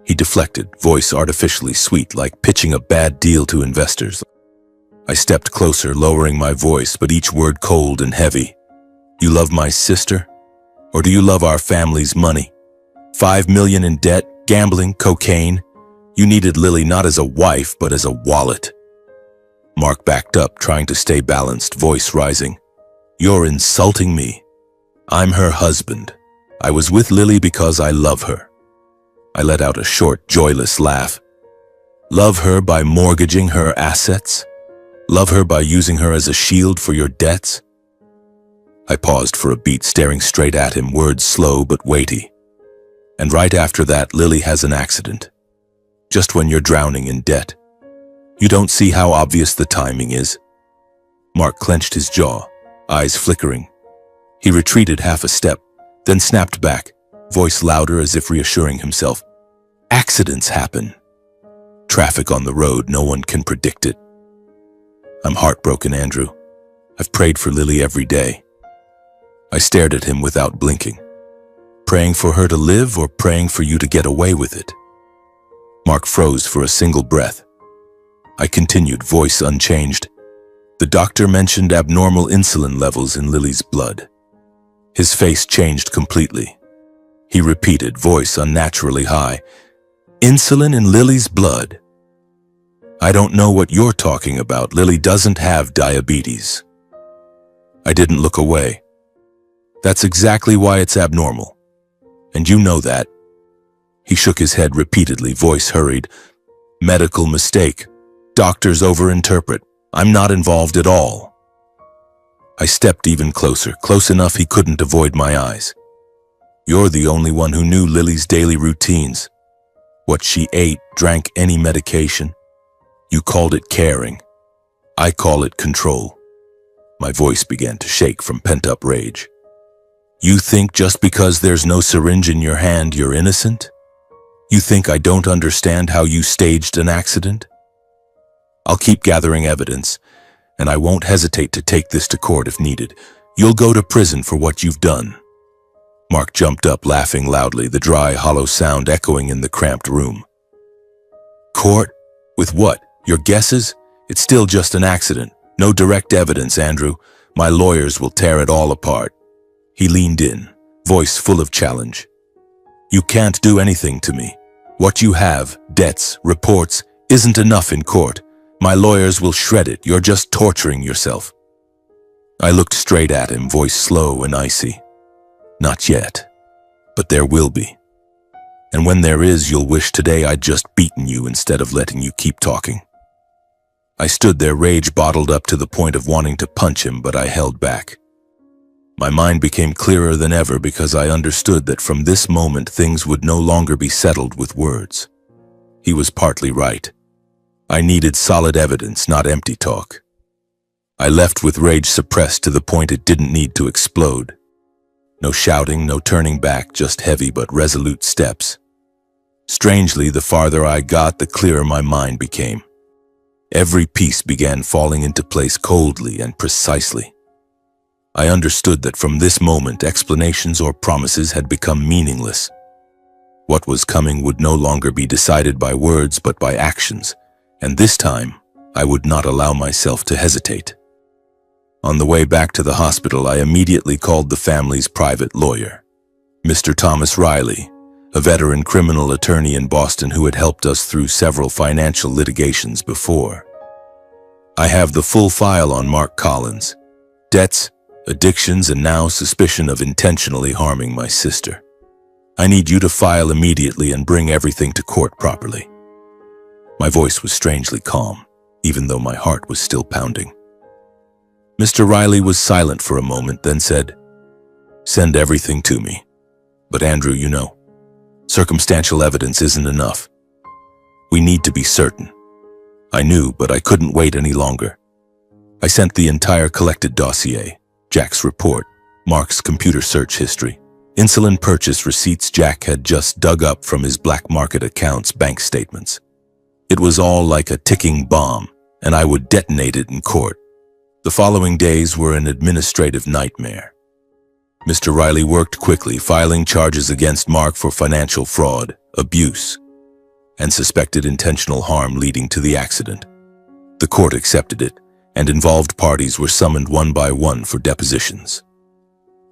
He deflected, voice artificially sweet, like pitching a bad deal to investors. I stepped closer, lowering my voice, but each word cold and heavy. You love my sister? Or do you love our family's money? 5 million in debt, gambling, cocaine. You needed Lily not as a wife, but as a wallet. Mark backed up, trying to stay balanced, voice rising. You're insulting me. I'm her husband. I was with Lily because I love her. I let out a short, joyless laugh. Love her by mortgaging her assets? Love her by using her as a shield for your debts? I paused for a beat, staring straight at him, words slow but weighty. And right after that, Lily has an accident. Just when you're drowning in debt. You don't see how obvious the timing is? Mark clenched his jaw, eyes flickering. He retreated half a step, then snapped back, voice louder as if reassuring himself. Accidents happen. Traffic on the road, no one can predict it. I'm heartbroken, Andrew. I've prayed for Lily every day. I stared at him without blinking. Praying for her to live or praying for you to get away with it? Mark froze for a single breath. I continued, voice unchanged. The doctor mentioned abnormal insulin levels in Lily's blood. His face changed completely. He repeated, voice unnaturally high. Insulin in Lily's blood? I don't know what you're talking about. Lily doesn't have diabetes. I didn't look away. That's exactly why it's abnormal. And you know that. He shook his head repeatedly, voice hurried. Medical mistake. Doctors overinterpret. I'm not involved at all. I stepped even closer, close enough he couldn't avoid my eyes. You're the only one who knew Lily's daily routines. What she ate, drank, any medication. You called it caring. I call it control. My voice began to shake from pent-up rage. You think just because there's no syringe in your hand, you're innocent? You think I don't understand how you staged an accident? I'll keep gathering evidence, and I won't hesitate to take this to court if needed. You'll go to prison for what you've done. Mark jumped up, laughing loudly, the dry, hollow sound echoing in the cramped room. Court? With what? Your guesses? It's still just an accident. No direct evidence, Andrew. My lawyers will tear it all apart. He leaned in, voice full of challenge. You can't do anything to me. What you have, debts, reports, isn't enough in court. My lawyers will shred it. You're just torturing yourself. I looked straight at him, voice slow and icy. Not yet, but there will be. And when there is, you'll wish today I'd just beaten you instead of letting you keep talking. I stood there, rage bottled up to the point of wanting to punch him, but I held back. My mind became clearer than ever because I understood that from this moment things would no longer be settled with words. He was partly right. I needed solid evidence, not empty talk. I left with rage suppressed to the point it didn't need to explode. No shouting, no turning back, just heavy but resolute steps. Strangely, the farther I got, the clearer my mind became. Every piece began falling into place coldly and precisely. I understood that from this moment, explanations or promises had become meaningless. What was coming would no longer be decided by words but by actions, and this time, I would not allow myself to hesitate. On the way back to the hospital, I immediately called the family's private lawyer, Mr. Thomas Riley, a veteran criminal attorney in Boston who had helped us through several financial litigations before. I have the full file on Mark Collins, debts, addictions, and now suspicion of intentionally harming my sister. I need you to file immediately and bring everything to court properly. My voice was strangely calm, even though my heart was still pounding. Mr. Riley was silent for a moment, then said, Send everything to me. But Andrew, you know, circumstantial evidence isn't enough. We need to be certain. I knew, but I couldn't wait any longer. I sent the entire collected dossier, Jack's report, Mark's computer search history, insulin purchase receipts Jack had just dug up from his black market accounts, bank statements. It was all like a ticking bomb, and I would detonate it in court. The following days were an administrative nightmare. Mr. Riley worked quickly, filing charges against Mark for financial fraud, abuse, and suspected intentional harm leading to the accident. The court accepted it, and involved parties were summoned one by one for depositions.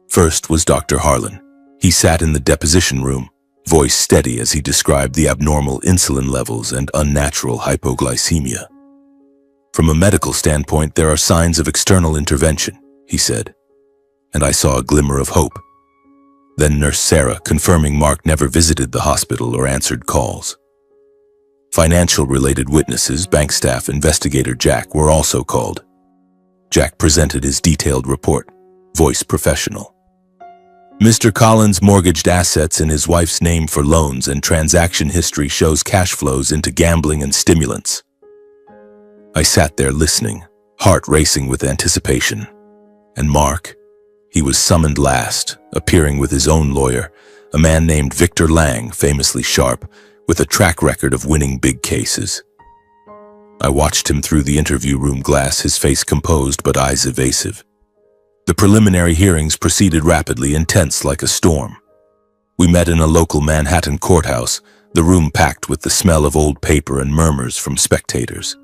First was Dr. Harlan. He sat in the deposition room, voice steady as he described the abnormal insulin levels and unnatural hypoglycemia. From a medical standpoint, there are signs of external intervention, he said, and I saw a glimmer of hope. Then Nurse Sarah, confirming Mark never visited the hospital or answered calls. Financial-related witnesses, bank staff, investigator Jack, were also called. Jack presented his detailed report, voice professional. Mr. Collins mortgaged assets in his wife's name for loans, and transaction history shows cash flows into gambling and stimulants. I sat there listening, heart racing with anticipation. And Mark? He was summoned last, appearing with his own lawyer, a man named Victor Lang, famously sharp, with a track record of winning big cases. I watched him through the interview room glass, his face composed but eyes evasive. The preliminary hearings proceeded rapidly, intense like a storm. We met in a local Manhattan courthouse, the room packed with the smell of old paper and murmurs from spectators.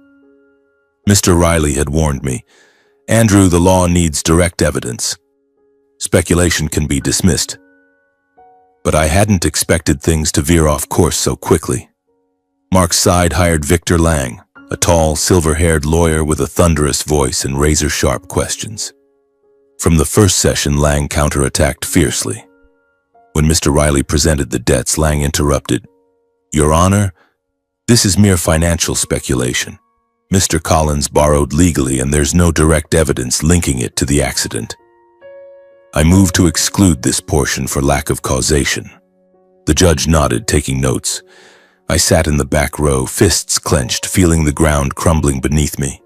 Mr. Riley had warned me, "Andrew, the law needs direct evidence. Speculation can be dismissed." But I hadn't expected things to veer off course so quickly. Mark's side hired Victor Lang, a tall, silver-haired lawyer with a thunderous voice and razor-sharp questions. From the first session, Lang counterattacked fiercely. When Mr. Riley presented the debts, Lang interrupted. "Your Honor, this is mere financial speculation. Mr. Collins borrowed legally, and there's no direct evidence linking it to the accident." I moved to exclude this portion for lack of causation. The judge nodded, taking notes. I sat in the back row, fists clenched, feeling the ground crumbling beneath me.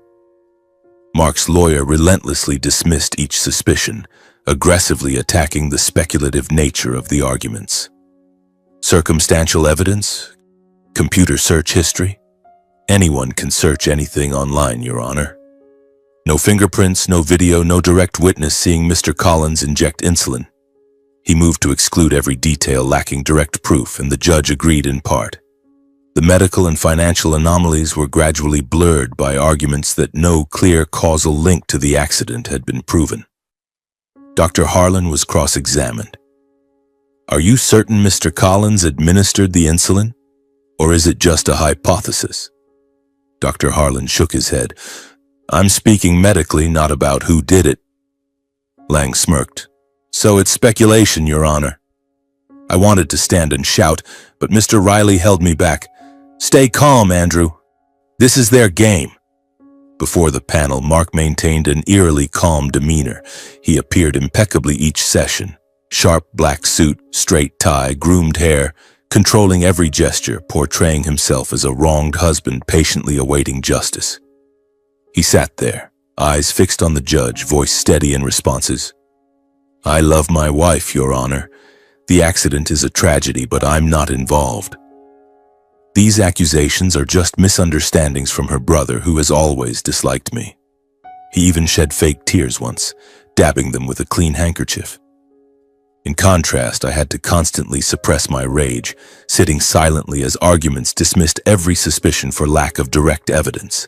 Mark's lawyer relentlessly dismissed each suspicion, aggressively attacking the speculative nature of the arguments. Circumstantial evidence? Computer search history? Anyone can search anything online, Your Honor. No fingerprints, no video, no direct witness seeing Mr. Collins inject insulin. He moved to exclude every detail lacking direct proof, and the judge agreed in part. The medical and financial anomalies were gradually blurred by arguments that no clear causal link to the accident had been proven. Dr. Harlan was cross-examined. "Are you certain Mr. Collins administered the insulin, or is it just a hypothesis?" Dr. Harlan shook his head. "I'm speaking medically, not about who did it." Lang smirked. "So it's speculation, Your Honor." I wanted to stand and shout, but Mr. Riley held me back. "Stay calm, Andrew. This is their game." Before the panel, Mark maintained an eerily calm demeanor. He appeared impeccably each session. Sharp black suit, straight tie, groomed hair, controlling every gesture, portraying himself as a wronged husband patiently awaiting justice. He sat there, eyes fixed on the judge, voice steady in responses. "I love my wife, Your Honor. The accident is a tragedy, but I'm not involved. These accusations are just misunderstandings from her brother, who has always disliked me. He even shed fake tears once, dabbing them with a clean handkerchief. In contrast, I had to constantly suppress my rage, sitting silently as arguments dismissed every suspicion for lack of direct evidence.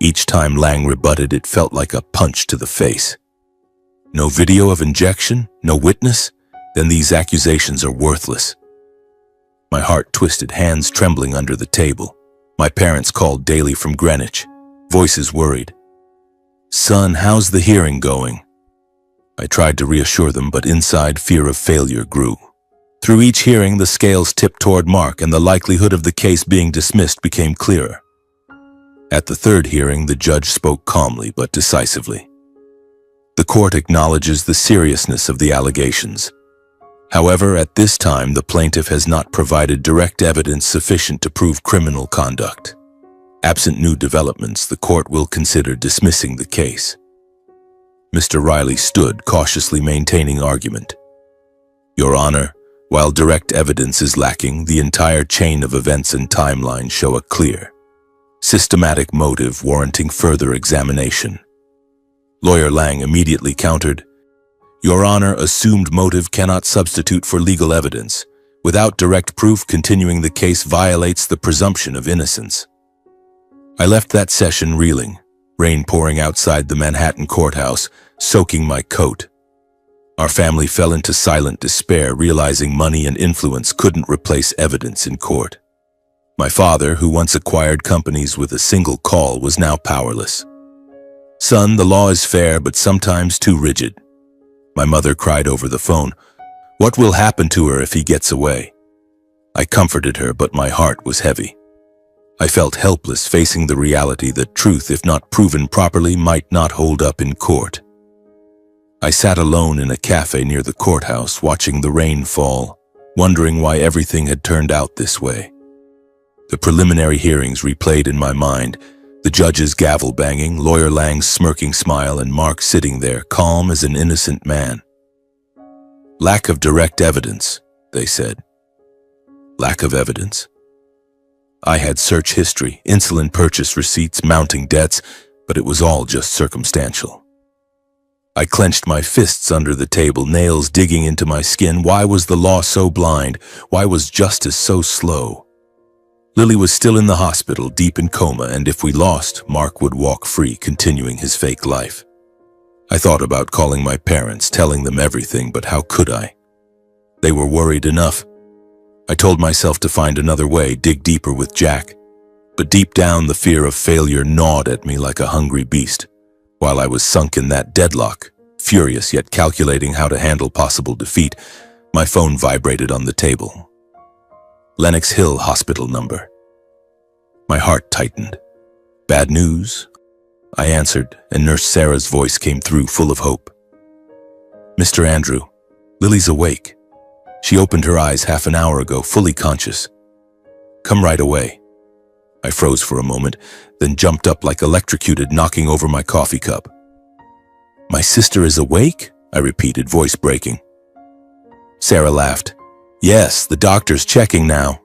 Each time Lang rebutted, it felt like a punch to the face. No video of injection? No witness? Then these accusations are worthless. My heart twisted, hands trembling under the table. My parents called daily from Greenwich, voices worried. "Son, how's the hearing going?" I tried to reassure them, but inside fear of failure grew. Through each hearing, the scales tipped toward Mark, and the likelihood of the case being dismissed became clearer. At the third hearing, the judge spoke calmly but decisively. "The court acknowledges the seriousness of the allegations. However, at this time, the plaintiff has not provided direct evidence sufficient to prove criminal conduct. Absent new developments, the court will consider dismissing the case." Mr. Riley stood, cautiously maintaining argument. "Your Honor, while direct evidence is lacking, the entire chain of events and timeline show a clear, systematic motive warranting further examination. Lawyer Lang immediately countered, "Your Honor, assumed motive cannot substitute for legal evidence. Without direct proof, continuing the case violates the presumption of innocence." I left that session reeling, rain pouring outside the Manhattan courthouse, soaking my coat. Our family fell into silent despair, realizing money and influence couldn't replace evidence in court. My father, who once acquired companies with a single call, was now powerless. "Son, the law is fair, but sometimes too rigid." My mother cried over the phone, "What will happen to her if he gets away?" I comforted her, but my heart was heavy. I felt helpless, facing the reality that truth, if not proven properly, might not hold up in court. I sat alone in a cafe near the courthouse, watching the rain fall, wondering why everything had turned out this way. The preliminary hearings replayed in my mind, the judge's gavel banging, Lawyer Lang's smirking smile, and Mark sitting there, calm as an innocent man. "Lack of direct evidence," they said. Lack of evidence? I had search history, insulin purchase receipts, mounting debts, but it was all just circumstantial. I clenched my fists under the table, nails digging into my skin. Why was the law so blind? Why was justice so slow? Lily was still in the hospital, deep in coma, and if we lost, Mark would walk free, continuing his fake life. I thought about calling my parents, telling them everything, but how could I? They were worried enough. I told myself to find another way, dig deeper with Jack. But deep down, the fear of failure gnawed at me like a hungry beast. While I was sunk in that deadlock, furious yet calculating how to handle possible defeat, my phone vibrated on the table. Lenox Hill Hospital number. My heart tightened. "Bad news?" I answered, and Nurse Sarah's voice came through, full of hope. "Mr. Andrew, Lily's awake. She opened her eyes half an hour ago, fully conscious. Come right away." I froze for a moment, then jumped up like electrocuted, knocking over my coffee cup. "My sister is awake?" I repeated, voice breaking. Sarah laughed. "Yes, the doctor's checking now."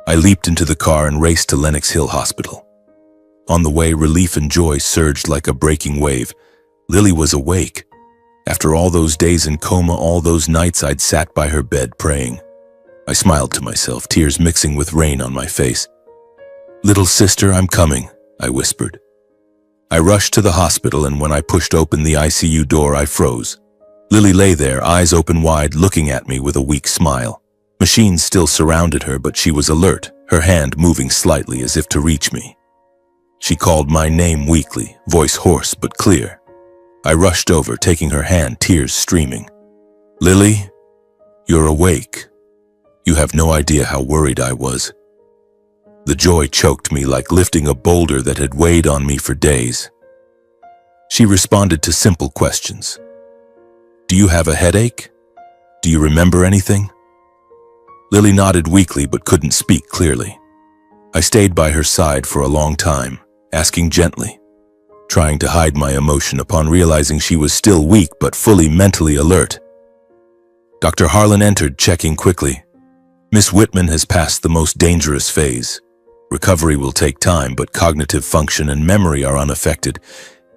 I leaped into the car and raced to Lenox Hill Hospital. On the way, relief and joy surged like a breaking wave. Lily was awake. After all those days in coma, all those nights I'd sat by her bed praying. I smiled to myself, tears mixing with rain on my face. "Little sister, I'm coming," I whispered. I rushed to the hospital, and when I pushed open the ICU door, I froze. Lily lay there, eyes open wide, looking at me with a weak smile. Machines still surrounded her, but she was alert, her hand moving slightly as if to reach me. She called my name weakly, voice hoarse but clear. I rushed over, taking her hand, tears streaming. "Lily, you're awake." You have no idea how worried I was. The joy choked me like lifting a boulder that had weighed on me for days. She responded to simple questions. "Do you have a headache? Do you remember anything?" Lily nodded weakly but couldn't speak clearly. I stayed by her side for a long time, asking gently, trying to hide my emotion upon realizing she was still weak but fully mentally alert. Dr. Harlan entered, checking quickly. "Miss Whitman has passed the most dangerous phase. Recovery will take time, but cognitive function and memory are unaffected.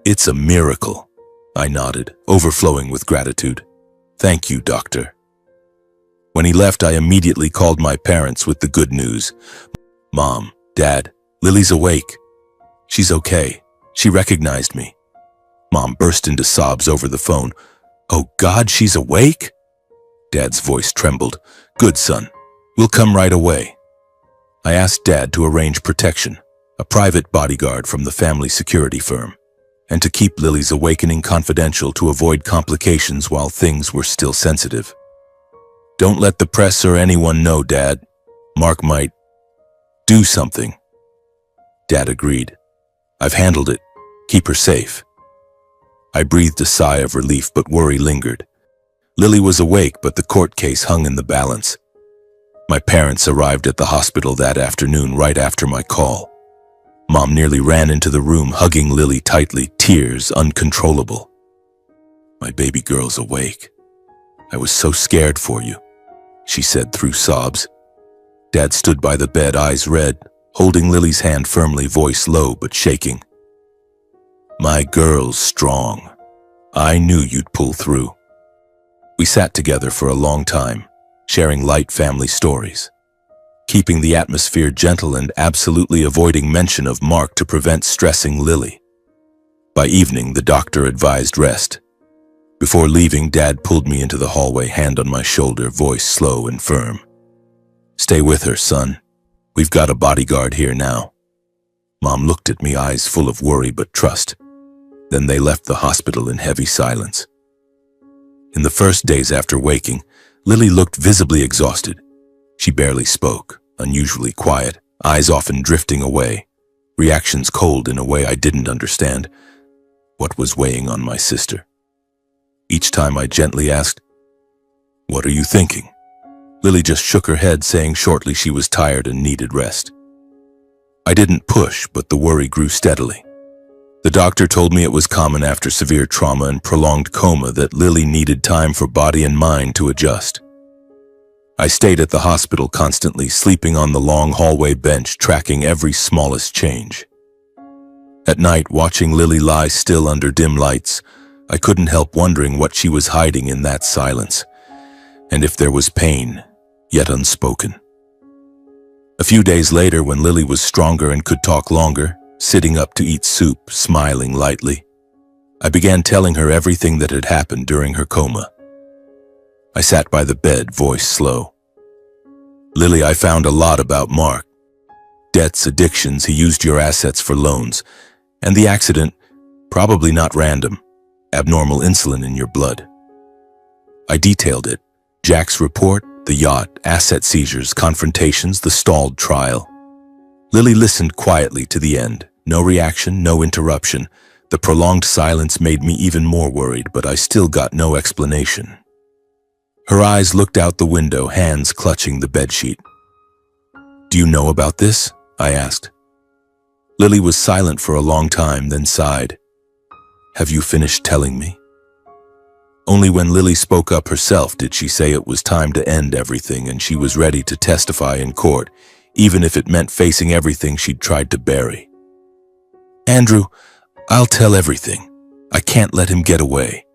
It's a miracle." I nodded, overflowing with gratitude. "Thank you, doctor." When he left, I immediately called my parents with the good news. "Mom, Dad, Lily's awake. She's okay. She recognized me." Mom burst into sobs over the phone. "Oh God, she's awake?" Dad's voice trembled. "Good, son. We'll come right away." I asked Dad to arrange protection, a private bodyguard from the family security firm, and to keep Lily's awakening confidential to avoid complications while things were still sensitive. "Don't let the press or anyone know, Dad. Mark might do something." Dad agreed. "I've handled it. Keep her safe." I breathed a sigh of relief, but worry lingered. Lily was awake, but the court case hung in the balance. My parents arrived at the hospital that afternoon right after my call. Mom nearly ran into the room, hugging Lily tightly, tears uncontrollable. "My baby girl's awake. I was so scared for you," she said through sobs. Dad stood by the bed, eyes red, holding Lily's hand firmly, voice low but shaking. My girl's strong. I knew you'd pull through. We sat together for a long time, sharing light family stories, keeping the atmosphere gentle and absolutely avoiding mention of Mark to prevent stressing Lily. By evening, the doctor advised rest. Before leaving, Dad pulled me into the hallway, hand on my shoulder, voice slow and firm. "Stay with her, son. We've got a bodyguard here now." Mom looked at me, eyes full of worry but trust. Then they left the hospital in heavy silence. In the first days after waking, Lily looked visibly exhausted. She barely spoke, unusually quiet, eyes often drifting away, reactions cold in a way I didn't understand. What was weighing on my sister? Each time I gently asked, "What are you thinking?" Lily just shook her head, saying shortly she was tired and needed rest. I didn't push, but the worry grew steadily. The doctor told me it was common after severe trauma and prolonged coma that Lily needed time for body and mind to adjust. I stayed at the hospital constantly, sleeping on the long hallway bench, tracking every smallest change. At night, watching Lily lie still under dim lights, I couldn't help wondering what she was hiding in that silence, and if there was pain, yet unspoken. A few days later, when Lily was stronger and could talk longer, sitting up to eat soup, smiling lightly, I began telling her everything that had happened during her coma. I sat by the bed, voice slow. "Lily, I found a lot about Mark. Debts, addictions, he used your assets for loans. And the accident, probably not random, abnormal insulin in your blood." I detailed it. Jack's report, the yacht, asset seizures, confrontations, the stalled trial. Lily listened quietly to the end. No reaction, no interruption. The prolonged silence made me even more worried, but I still got no explanation. Her eyes looked out the window, hands clutching the bedsheet. "Do you know about this?" I asked. Lily was silent for a long time, then sighed. "Have you finished telling me?" Only when Lily spoke up herself did she say it was time to end everything and she was ready to testify in court, even if it meant facing everything she'd tried to bury. "Andrew, I'll tell everything. I can't let him get away."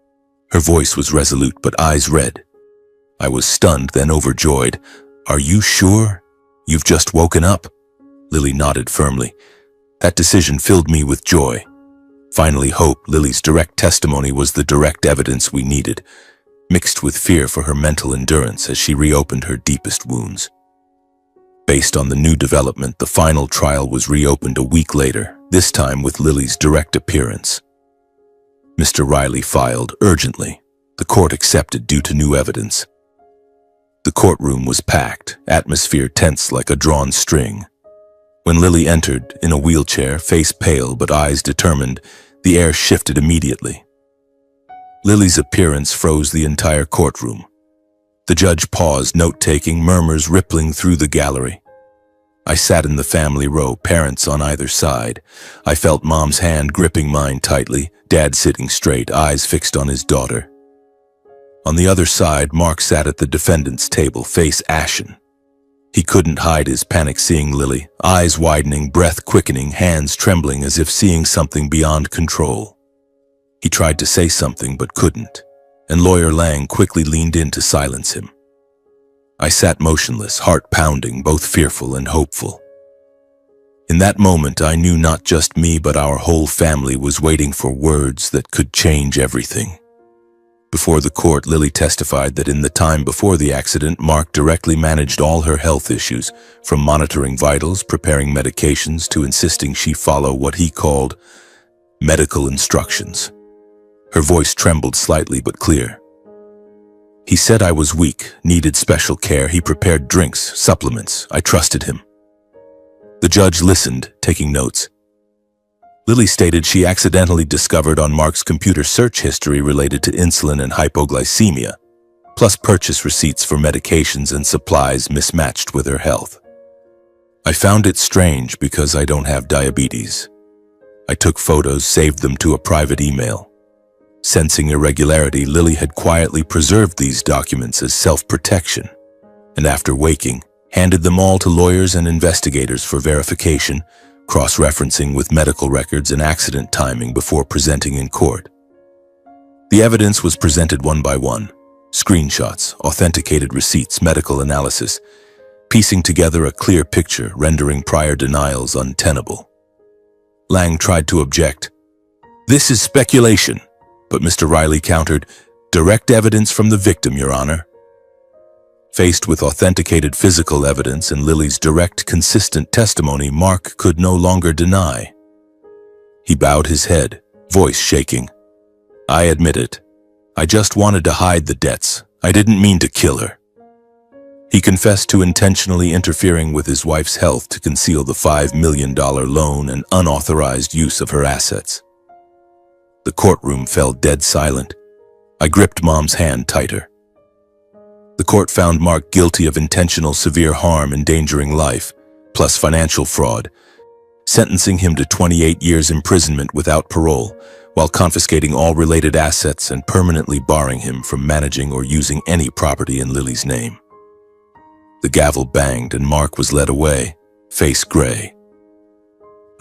Her voice was resolute but eyes red. I was stunned, then overjoyed. "Are you sure? You've just woken up?" Lily nodded firmly. That decision filled me with joy. Finally, hope. Lily's direct testimony was the direct evidence we needed, mixed with fear for her mental endurance as she reopened her deepest wounds. Based on the new development, the final trial was reopened a week later, this time with Lily's direct appearance. Mr. Riley filed urgently. The court accepted due to new evidence. The courtroom was packed, atmosphere tense like a drawn string. When Lily entered, in a wheelchair, face pale but eyes determined, the air shifted immediately. Lily's appearance froze the entire courtroom. The judge paused, note-taking, murmurs rippling through the gallery. I sat in the family row, parents on either side. I felt Mom's hand gripping mine tightly, Dad sitting straight, eyes fixed on his daughter. On the other side, Mark sat at the defendant's table, face ashen. He couldn't hide his panic seeing Lily, eyes widening, breath quickening, hands trembling as if seeing something beyond control. He tried to say something but couldn't, and Lawyer Lang quickly leaned in to silence him. I sat motionless, heart pounding, both fearful and hopeful. In that moment, I knew not just me but our whole family was waiting for words that could change everything. Before the court, Lily testified that in the time before the accident, Mark directly managed all her health issues, from monitoring vitals, preparing medications, to insisting she follow what he called medical instructions. Her voice trembled slightly but clear. "He said I was weak, needed special care. He prepared drinks, supplements. I trusted him." The judge listened, taking notes. Lily stated she accidentally discovered on Mark's computer search history related to insulin and hypoglycemia, plus purchase receipts for medications and supplies mismatched with her health. I found it strange because I don't have diabetes. I took photos, saved them to a private email. Sensing irregularity, Lily had quietly preserved these documents as self-protection, and after waking, handed them all to lawyers and investigators for verification, cross-referencing with medical records and accident timing before presenting in court. The evidence was presented one by one: screenshots, authenticated receipts, medical analysis, piecing together a clear picture, rendering prior denials untenable. Lang tried to object. "This is speculation," but Mr. Riley countered, "Direct evidence from the victim, Your Honor." Faced with authenticated physical evidence and Lily's direct, consistent testimony, Mark could no longer deny. He bowed his head, voice shaking. "I admit it. I just wanted to hide the debts. I didn't mean to kill her." He confessed to intentionally interfering with his wife's health to conceal the $5 million loan and unauthorized use of her assets. The courtroom fell dead silent. I gripped Mom's hand tighter. The court found Mark guilty of intentional severe harm endangering life, plus financial fraud, sentencing him to 28 years imprisonment without parole, while confiscating all related assets and permanently barring him from managing or using any property in Lily's name. The gavel banged and Mark was led away, face gray.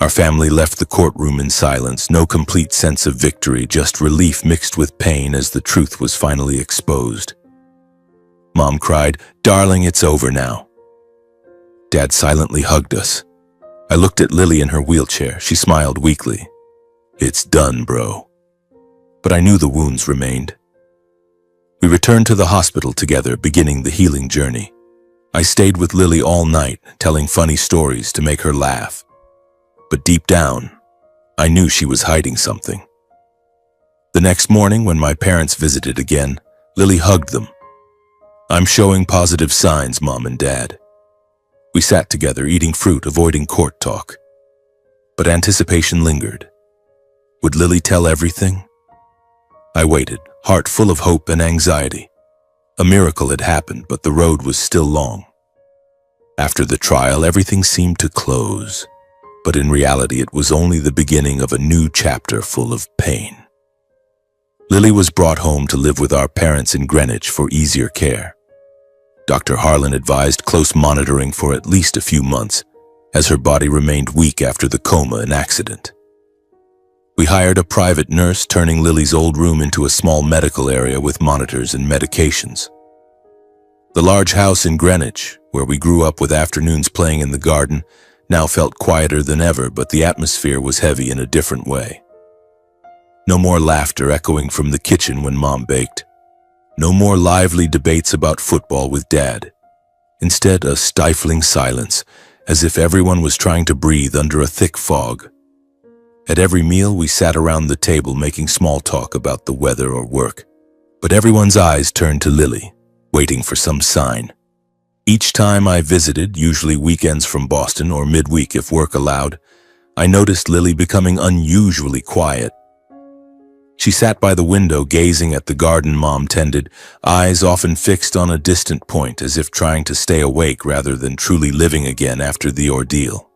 Our family left the courtroom in silence, no complete sense of victory, just relief mixed with pain as the truth was finally exposed. Mom cried, "Darling, it's over now." Dad silently hugged us. I looked at Lily in her wheelchair. She smiled weakly. "It's done, bro." But I knew the wounds remained. We returned to the hospital together, beginning the healing journey. I stayed with Lily all night, telling funny stories to make her laugh. But deep down, I knew she was hiding something. The next morning, when my parents visited again, Lily hugged them. "I'm showing positive signs, Mom and Dad." We sat together, eating fruit, avoiding court talk. But anticipation lingered. Would Lily tell everything? I waited, heart full of hope and anxiety. A miracle had happened, but the road was still long. After the trial, everything seemed to close. But in reality, it was only the beginning of a new chapter full of pain. Lily was brought home to live with our parents in Greenwich for easier care. Dr. Harlan advised close monitoring for at least a few months, as her body remained weak after the coma and accident. We hired a private nurse, turning Lily's old room into a small medical area with monitors and medications. The large house in Greenwich, where we grew up with afternoons playing in the garden, now felt quieter than ever, but the atmosphere was heavy in a different way. No more laughter echoing from the kitchen when Mom baked. No more lively debates about football with Dad. Instead, a stifling silence, as if everyone was trying to breathe under a thick fog. At every meal, we sat around the table making small talk about the weather or work. But everyone's eyes turned to Lily, waiting for some sign. Each time I visited, usually weekends from Boston or midweek if work allowed, I noticed Lily becoming unusually quiet. She sat by the window gazing at the garden Mom tended, eyes often fixed on a distant point, as if trying to stay awake rather than truly living again after the ordeal.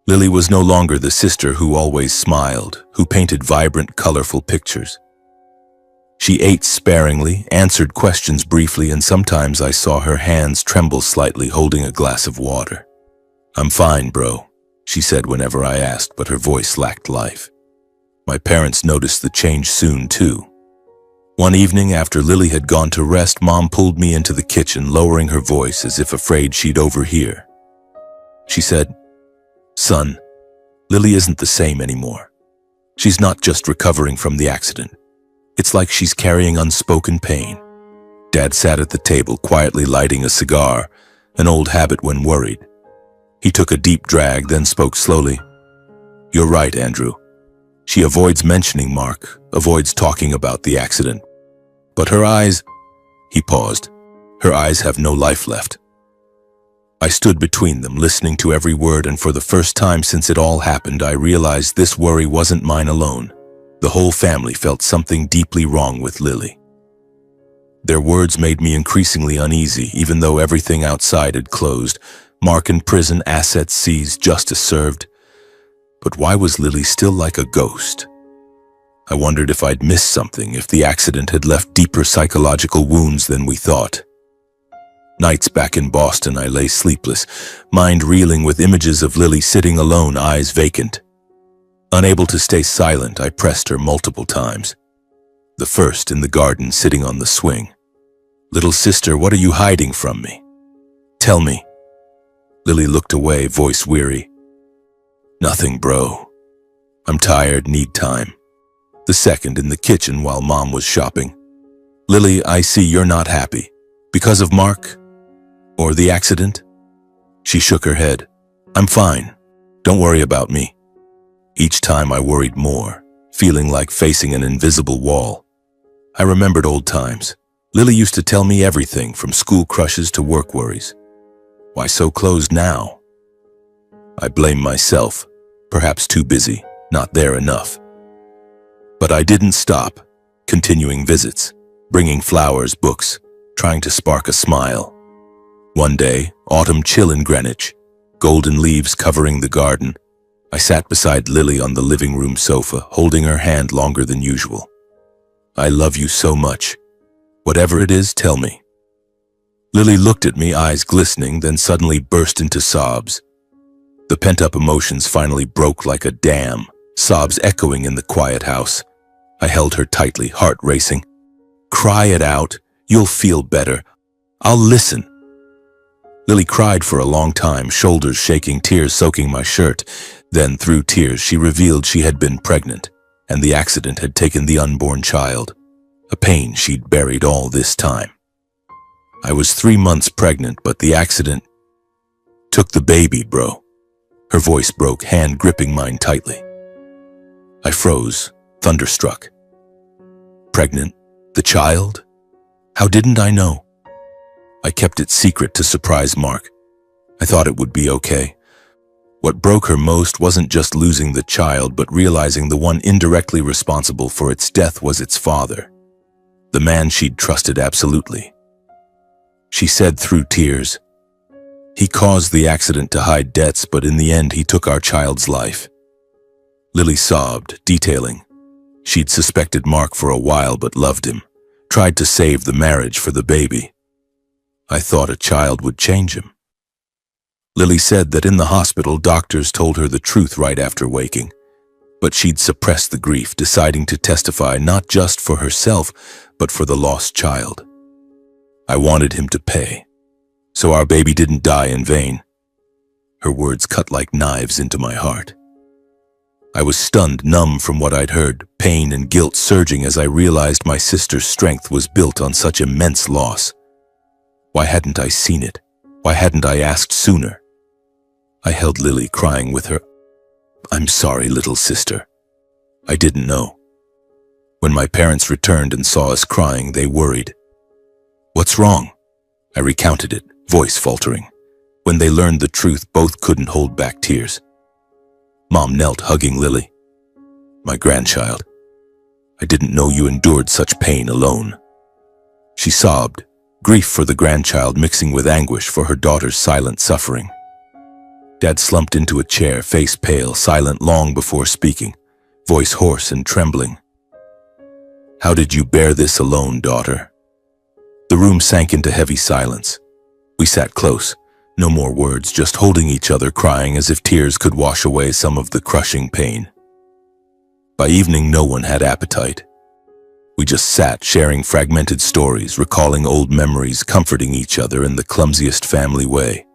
Lily was no longer the sister who always smiled, who painted vibrant, colorful pictures. She ate sparingly, answered questions briefly, and sometimes I saw her hands tremble slightly holding a glass of water. "I'm fine, bro," she said whenever I asked, but her voice lacked life. My parents noticed the change soon, too. One evening after Lily had gone to rest, Mom pulled me into the kitchen, lowering her voice as if afraid she'd overhear. She said, "Son, Lily isn't the same anymore. She's not just recovering from the accident. It's like she's carrying unspoken pain." Dad sat at the table, quietly lighting a cigar, an old habit when worried. He took a deep drag, then spoke slowly. "You're right, Andrew. She avoids mentioning Mark, avoids talking about the accident. But her eyes—" He paused. "Her eyes have no life left." I stood between them, listening to every word, and for the first time since it all happened, I realized this worry wasn't mine alone. The whole family felt something deeply wrong with Lily. Their words made me increasingly uneasy, even though everything outside had closed. Mark in prison, assets seized, justice served. But why was Lily still like a ghost? I wondered if I'd missed something, if the accident had left deeper psychological wounds than we thought. Nights back in Boston, I lay sleepless, mind reeling with images of Lily sitting alone, eyes vacant. Unable to stay silent, I pressed her multiple times. The first in the garden, sitting on the swing. "Little sister, what are you hiding from me? Tell me." Lily looked away, voice weary. "Nothing, bro. I'm tired, need time." The second in the kitchen while Mom was shopping. "Lily, I see you're not happy. Because of Mark? Or the accident?" She shook her head. "I'm fine. Don't worry about me." Each time I worried more, feeling like facing an invisible wall. I remembered old times. Lily used to tell me everything from school crushes to work worries. Why so closed now? I blame myself, perhaps too busy, not there enough. But I didn't stop, continuing visits, bringing flowers, books, trying to spark a smile. One day, autumn chill in Greenwich, golden leaves covering the garden, I sat beside Lily on the living room sofa, holding her hand longer than usual. "I love you so much. Whatever it is, tell me." Lily looked at me, eyes glistening, then suddenly burst into sobs. The pent-up emotions finally broke like a dam, sobs echoing in the quiet house. I held her tightly, heart racing. "Cry it out. You'll feel better. I'll listen." Lily cried for a long time, shoulders shaking, tears soaking my shirt. Then, through tears, she revealed she had been pregnant, and the accident had taken the unborn child, a pain she'd buried all this time. I was 3 months pregnant, but the accident took the baby, bro. Her voice broke, hand gripping mine tightly. I froze, thunderstruck. Pregnant? The child? How didn't I know? I kept it secret to surprise Mark. I thought it would be okay. What broke her most wasn't just losing the child, but realizing the one indirectly responsible for its death was its father, the man she'd trusted absolutely. She said through tears, "He caused the accident to hide debts, but in the end he took our child's life." Lily sobbed, detailing. She'd suspected Mark for a while but loved him, tried to save the marriage for the baby. I thought a child would change him. Lily said that in the hospital, doctors told her the truth right after waking, but she'd suppressed the grief, deciding to testify not just for herself, but for the lost child. I wanted him to pay, so our baby didn't die in vain. Her words cut like knives into my heart. I was stunned, numb from what I'd heard, pain and guilt surging as I realized my sister's strength was built on such immense loss. Why hadn't I seen it? Why hadn't I asked sooner? I held Lily, crying with her. "I'm sorry, little sister. I didn't know." When my parents returned and saw us crying, they worried. "What's wrong?" I recounted it, voice faltering. When they learned the truth, both couldn't hold back tears. Mom knelt, hugging Lily. "My grandchild, I didn't know you endured such pain alone." She sobbed, grief for the grandchild mixing with anguish for her daughter's silent suffering. Dad slumped into a chair, face pale, silent long before speaking, voice hoarse and trembling. "How did you bear this alone, daughter?" The room sank into heavy silence. We sat close, no more words, just holding each other, crying as if tears could wash away some of the crushing pain. By evening, no one had appetite. We just sat, sharing fragmented stories, recalling old memories, comforting each other in the clumsiest family way.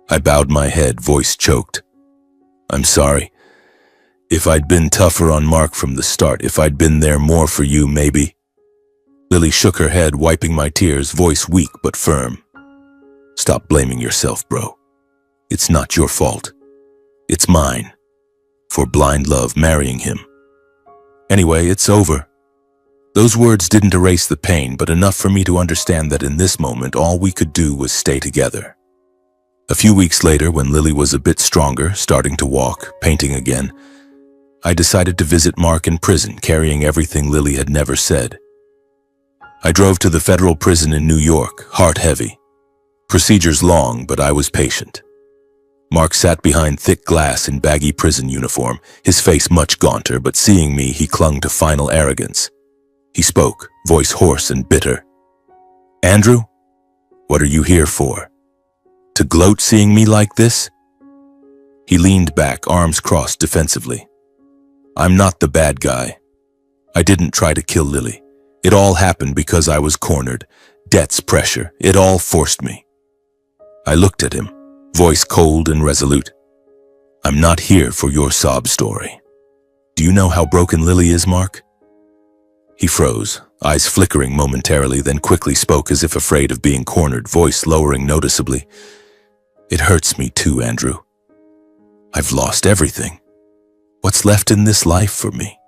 I bowed my head, voice choked. "I'm sorry. If I'd been tougher on Mark from the start, if I'd been there more for you, maybe." Lily shook her head, wiping my tears, voice weak but firm. "Stop blaming yourself, bro. It's not your fault. It's mine. For blind love marrying him. Anyway, it's over." Those words didn't erase the pain, but enough for me to understand that in this moment, all we could do was stay together. A few weeks later, when Lily was a bit stronger, starting to walk, painting again, I decided to visit Mark in prison, carrying everything Lily had never said. I drove to the federal prison in New York, heart heavy. Procedures long, but I was patient. Mark sat behind thick glass in baggy prison uniform, his face much gaunter, but seeing me, he clung to final arrogance. He spoke, voice hoarse and bitter. "Andrew, What are you here for? To gloat seeing me like this? He leaned back, arms crossed defensively. I'm not the bad guy. I didn't try to kill Lily. It all happened because I was cornered. Debt's pressure. It all forced me. I looked at him, voice cold and resolute. I'm not here for your sob story. Do you know how broken Lily is, Mark? He froze, eyes flickering momentarily, then quickly spoke as if afraid of being cornered, voice lowering noticeably. It hurts me too, Andrew. I've lost everything. What's left in this life for me?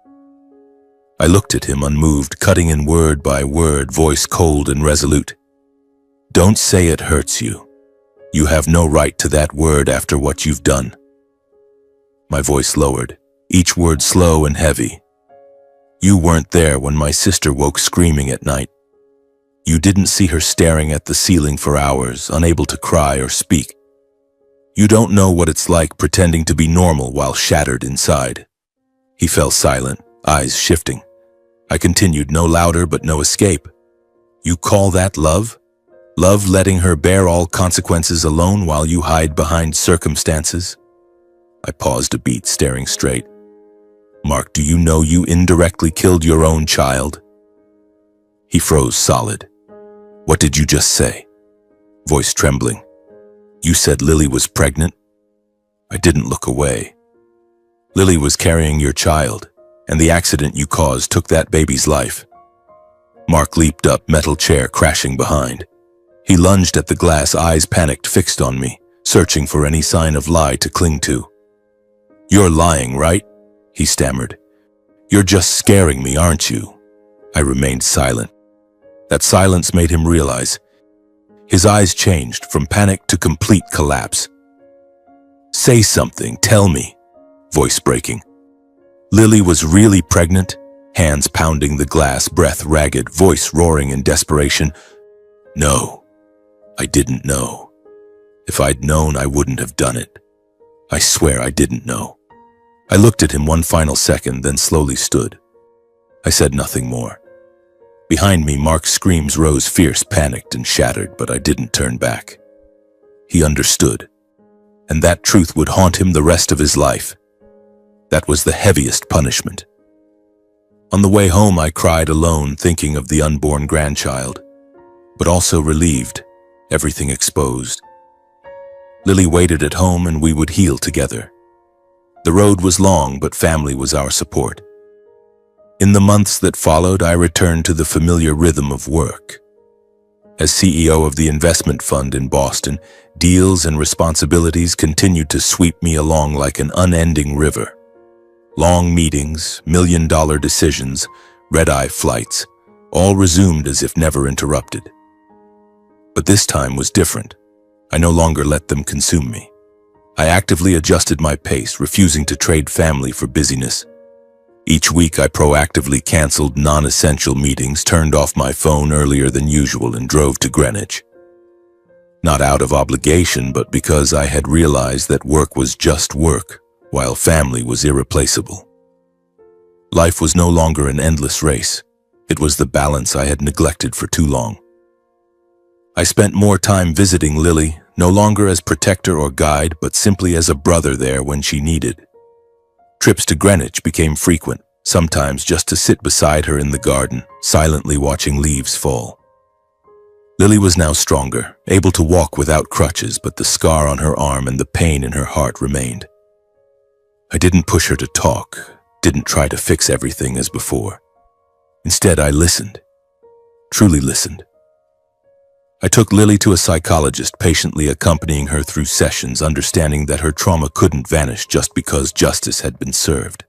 I looked at him unmoved, cutting in word by word, voice cold and resolute. Don't say it hurts you. You have no right to that word after what you've done. My voice lowered, each word slow and heavy. You weren't there when my sister woke screaming at night. You didn't see her staring at the ceiling for hours, unable to cry or speak. You don't know what it's like pretending to be normal while shattered inside. He fell silent, eyes shifting. I continued, no louder but no escape. You call that love? Love letting her bear all consequences alone while you hide behind circumstances? I paused a beat, staring straight. Mark, do you know you indirectly killed your own child? He froze solid. What did you just say? Voice trembling. You said Lily was pregnant? I didn't look away. Lily was carrying your child, and the accident you caused took that baby's life. Mark leaped up, metal chair crashing behind. He lunged at the glass, eyes panicked, fixed on me, searching for any sign of lie to cling to. You're lying, right? He stammered. You're just scaring me, aren't you? I remained silent. That silence made him realize. His eyes changed from panic to complete collapse. Say something, tell me. Voice breaking. Lily was really pregnant? Hands pounding the glass, breath ragged, voice roaring in desperation. No, I didn't know. If I'd known, I wouldn't have done it. I swear I didn't know. I looked at him one final second, then slowly stood. I said nothing more. Behind me, Mark's screams rose fierce, panicked and shattered, but I didn't turn back. He understood, and that truth would haunt him the rest of his life. That was the heaviest punishment. On the way home, I cried alone, thinking of the unborn grandchild, but also relieved, everything exposed. Lily waited at home and we would heal together. The road was long, but family was our support. In the months that followed, I returned to the familiar rhythm of work. As CEO of the investment fund in Boston, deals and responsibilities continued to sweep me along like an unending river. Long meetings, million-dollar decisions, red-eye flights, all resumed as if never interrupted. But this time was different. I no longer let them consume me. I actively adjusted my pace, refusing to trade family for busyness. Each week I proactively canceled non-essential meetings, turned off my phone earlier than usual, and drove to Greenwich. Not out of obligation, but because I had realized that work was just work, while family was irreplaceable. Life was no longer an endless race. It was the balance I had neglected for too long. I spent more time visiting Lily, no longer as protector or guide, but simply as a brother there when she needed. Trips to Greenwich became frequent, sometimes just to sit beside her in the garden, silently watching leaves fall. Lily was now stronger, able to walk without crutches, but the scar on her arm and the pain in her heart remained. I didn't push her to talk, didn't try to fix everything as before. Instead, I listened, truly listened. I took Lily to a psychologist, patiently accompanying her through sessions, understanding that her trauma couldn't vanish just because justice had been served.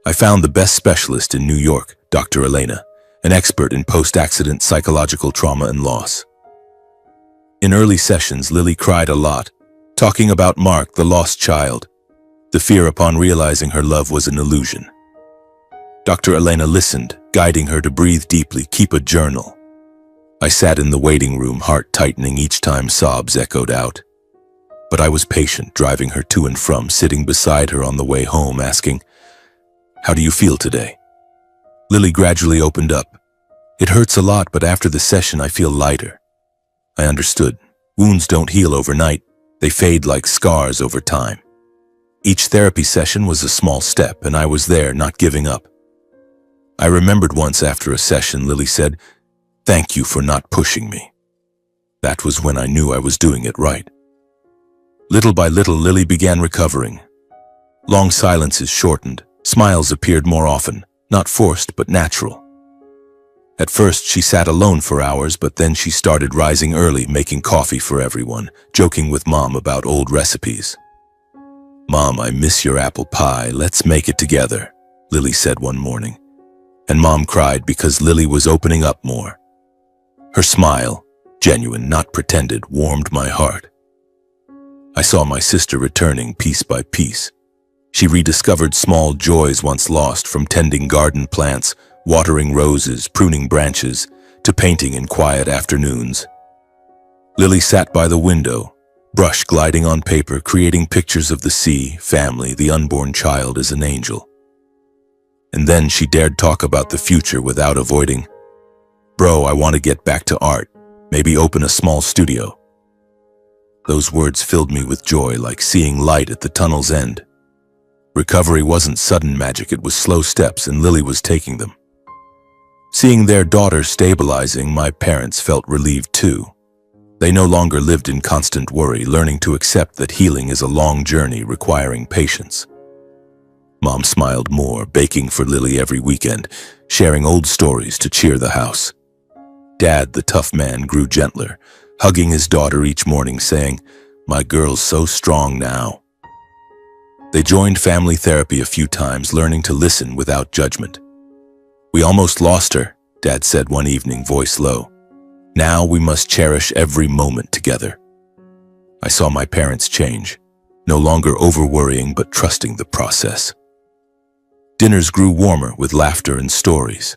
I found the best specialist in New York, Dr. Elena, an expert in post-accident psychological trauma and loss. In early sessions, Lily cried a lot, talking about Mark, the lost child, the fear upon realizing her love was an illusion. Dr. Elena listened, guiding her to breathe deeply, keep a journal. I sat in the waiting room, heart tightening each time sobs echoed out. But I was patient, driving her to and from, sitting beside her on the way home, asking, "How do you feel today?" Lily gradually opened up. "It hurts a lot, but after the session I feel lighter." I understood. Wounds don't heal overnight. They fade like scars over time. Each therapy session was a small step, and I was there, not giving up. I remembered once after a session, Lily said, "Thank you for not pushing me." That was when I knew I was doing it right. Little by little, Lily began recovering. Long silences shortened. Smiles appeared more often, not forced but natural. At first, she sat alone for hours, but then she started rising early, making coffee for everyone, joking with Mom about old recipes. "Mom, I miss your apple pie. Let's make it together," Lily said one morning. And Mom cried because Lily was opening up more. Her smile, genuine, not pretended, warmed my heart. I saw my sister returning piece by piece. She rediscovered small joys once lost, from tending garden plants, watering roses, pruning branches, to painting in quiet afternoons. Lily sat by the window, brush gliding on paper, creating pictures of the sea, family, the unborn child as an angel. And then she dared talk about the future without avoiding. "Bro, I want to get back to art, maybe open a small studio." Those words filled me with joy, like seeing light at the tunnel's end. Recovery wasn't sudden magic, it was slow steps, and Lily was taking them. Seeing their daughter stabilizing, my parents felt relieved too. They no longer lived in constant worry, learning to accept that healing is a long journey requiring patience. Mom smiled more, baking for Lily every weekend, sharing old stories to cheer the house. Dad, the tough man, grew gentler, hugging his daughter each morning, saying, "My girl's so strong now." They joined family therapy a few times, learning to listen without judgment. "We almost lost her," Dad said one evening, voice low. "Now we must cherish every moment together." I saw my parents change, no longer over-worrying but trusting the process. Dinners grew warmer with laughter and stories.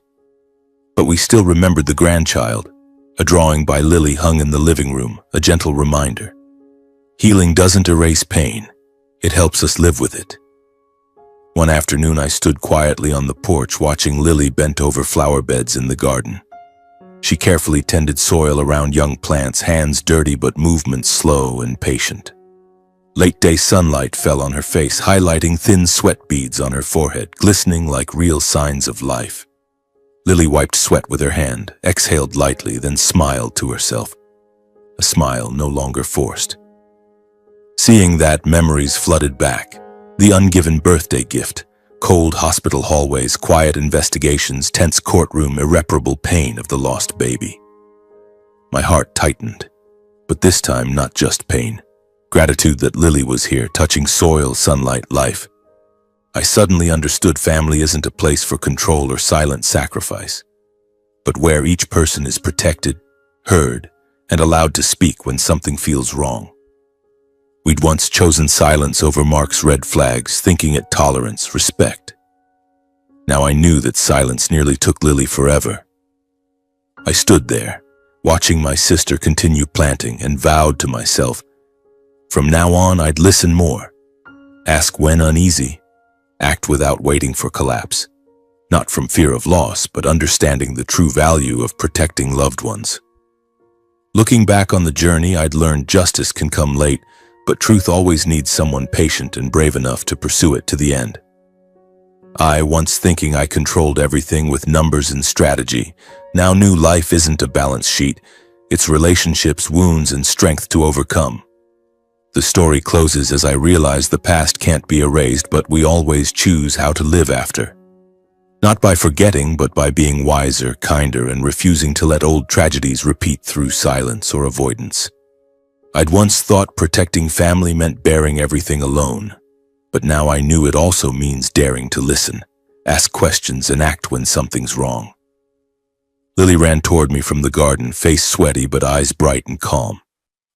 But we still remembered the grandchild. A drawing by Lily hung in the living room, a gentle reminder. Healing doesn't erase pain. It helps us live with it. One afternoon, I stood quietly on the porch watching Lily bent over flower beds in the garden. She carefully tended soil around young plants, hands dirty but movements slow and patient. Late-day sunlight fell on her face, highlighting thin sweat beads on her forehead, glistening like real signs of life. Lily wiped sweat with her hand, exhaled lightly, then smiled to herself. A smile no longer forced. Seeing that, memories flooded back. The ungiven birthday gift, cold hospital hallways, quiet investigations, tense courtroom, irreparable pain of the lost baby. My heart tightened, but this time not just pain. Gratitude that Lily was here, touching soil, sunlight, life. I suddenly understood family isn't a place for control or silent sacrifice, but where each person is protected, heard, and allowed to speak when something feels wrong. We'd once chosen silence over Mark's red flags, thinking it tolerance, respect. Now I knew that silence nearly took Lily forever. I stood there, watching my sister continue planting, and vowed to myself, from now on I'd listen more, ask when uneasy, act without waiting for collapse, not from fear of loss, but understanding the true value of protecting loved ones. Looking back on the journey, I'd learned justice can come late, but truth always needs someone patient and brave enough to pursue it to the end. I, once thinking I controlled everything with numbers and strategy, now knew life isn't a balance sheet. It's relationships, wounds, and strength to overcome. The story closes as I realize the past can't be erased, but we always choose how to live after. Not by forgetting, but by being wiser, kinder, and refusing to let old tragedies repeat through silence or avoidance. I'd once thought protecting family meant bearing everything alone, but now I knew it also means daring to listen, ask questions, and act when something's wrong. Lily ran toward me from the garden, face sweaty but eyes bright and calm.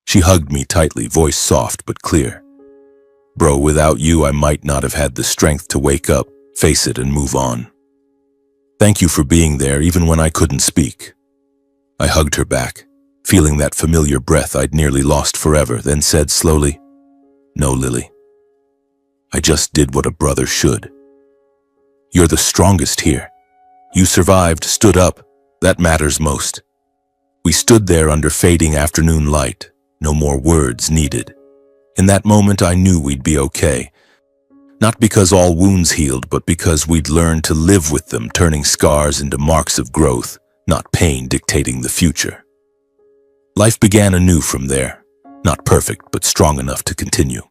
She hugged me tightly, voice soft but clear. "Bro, without you, I might not have had the strength to wake up, face it, and move on. Thank you for being there even when I couldn't speak." I hugged her back, feeling that familiar breath I'd nearly lost forever, then said slowly, "No, Lily. I just did what a brother should. You're the strongest here. You survived, stood up. That matters most. We stood there under fading afternoon light, no more words needed. In that moment, I knew we'd be okay. Not because all wounds healed, but because we'd learned to live with them, turning scars into marks of growth, not pain dictating the future. Life began anew from there, not perfect, but strong enough to continue.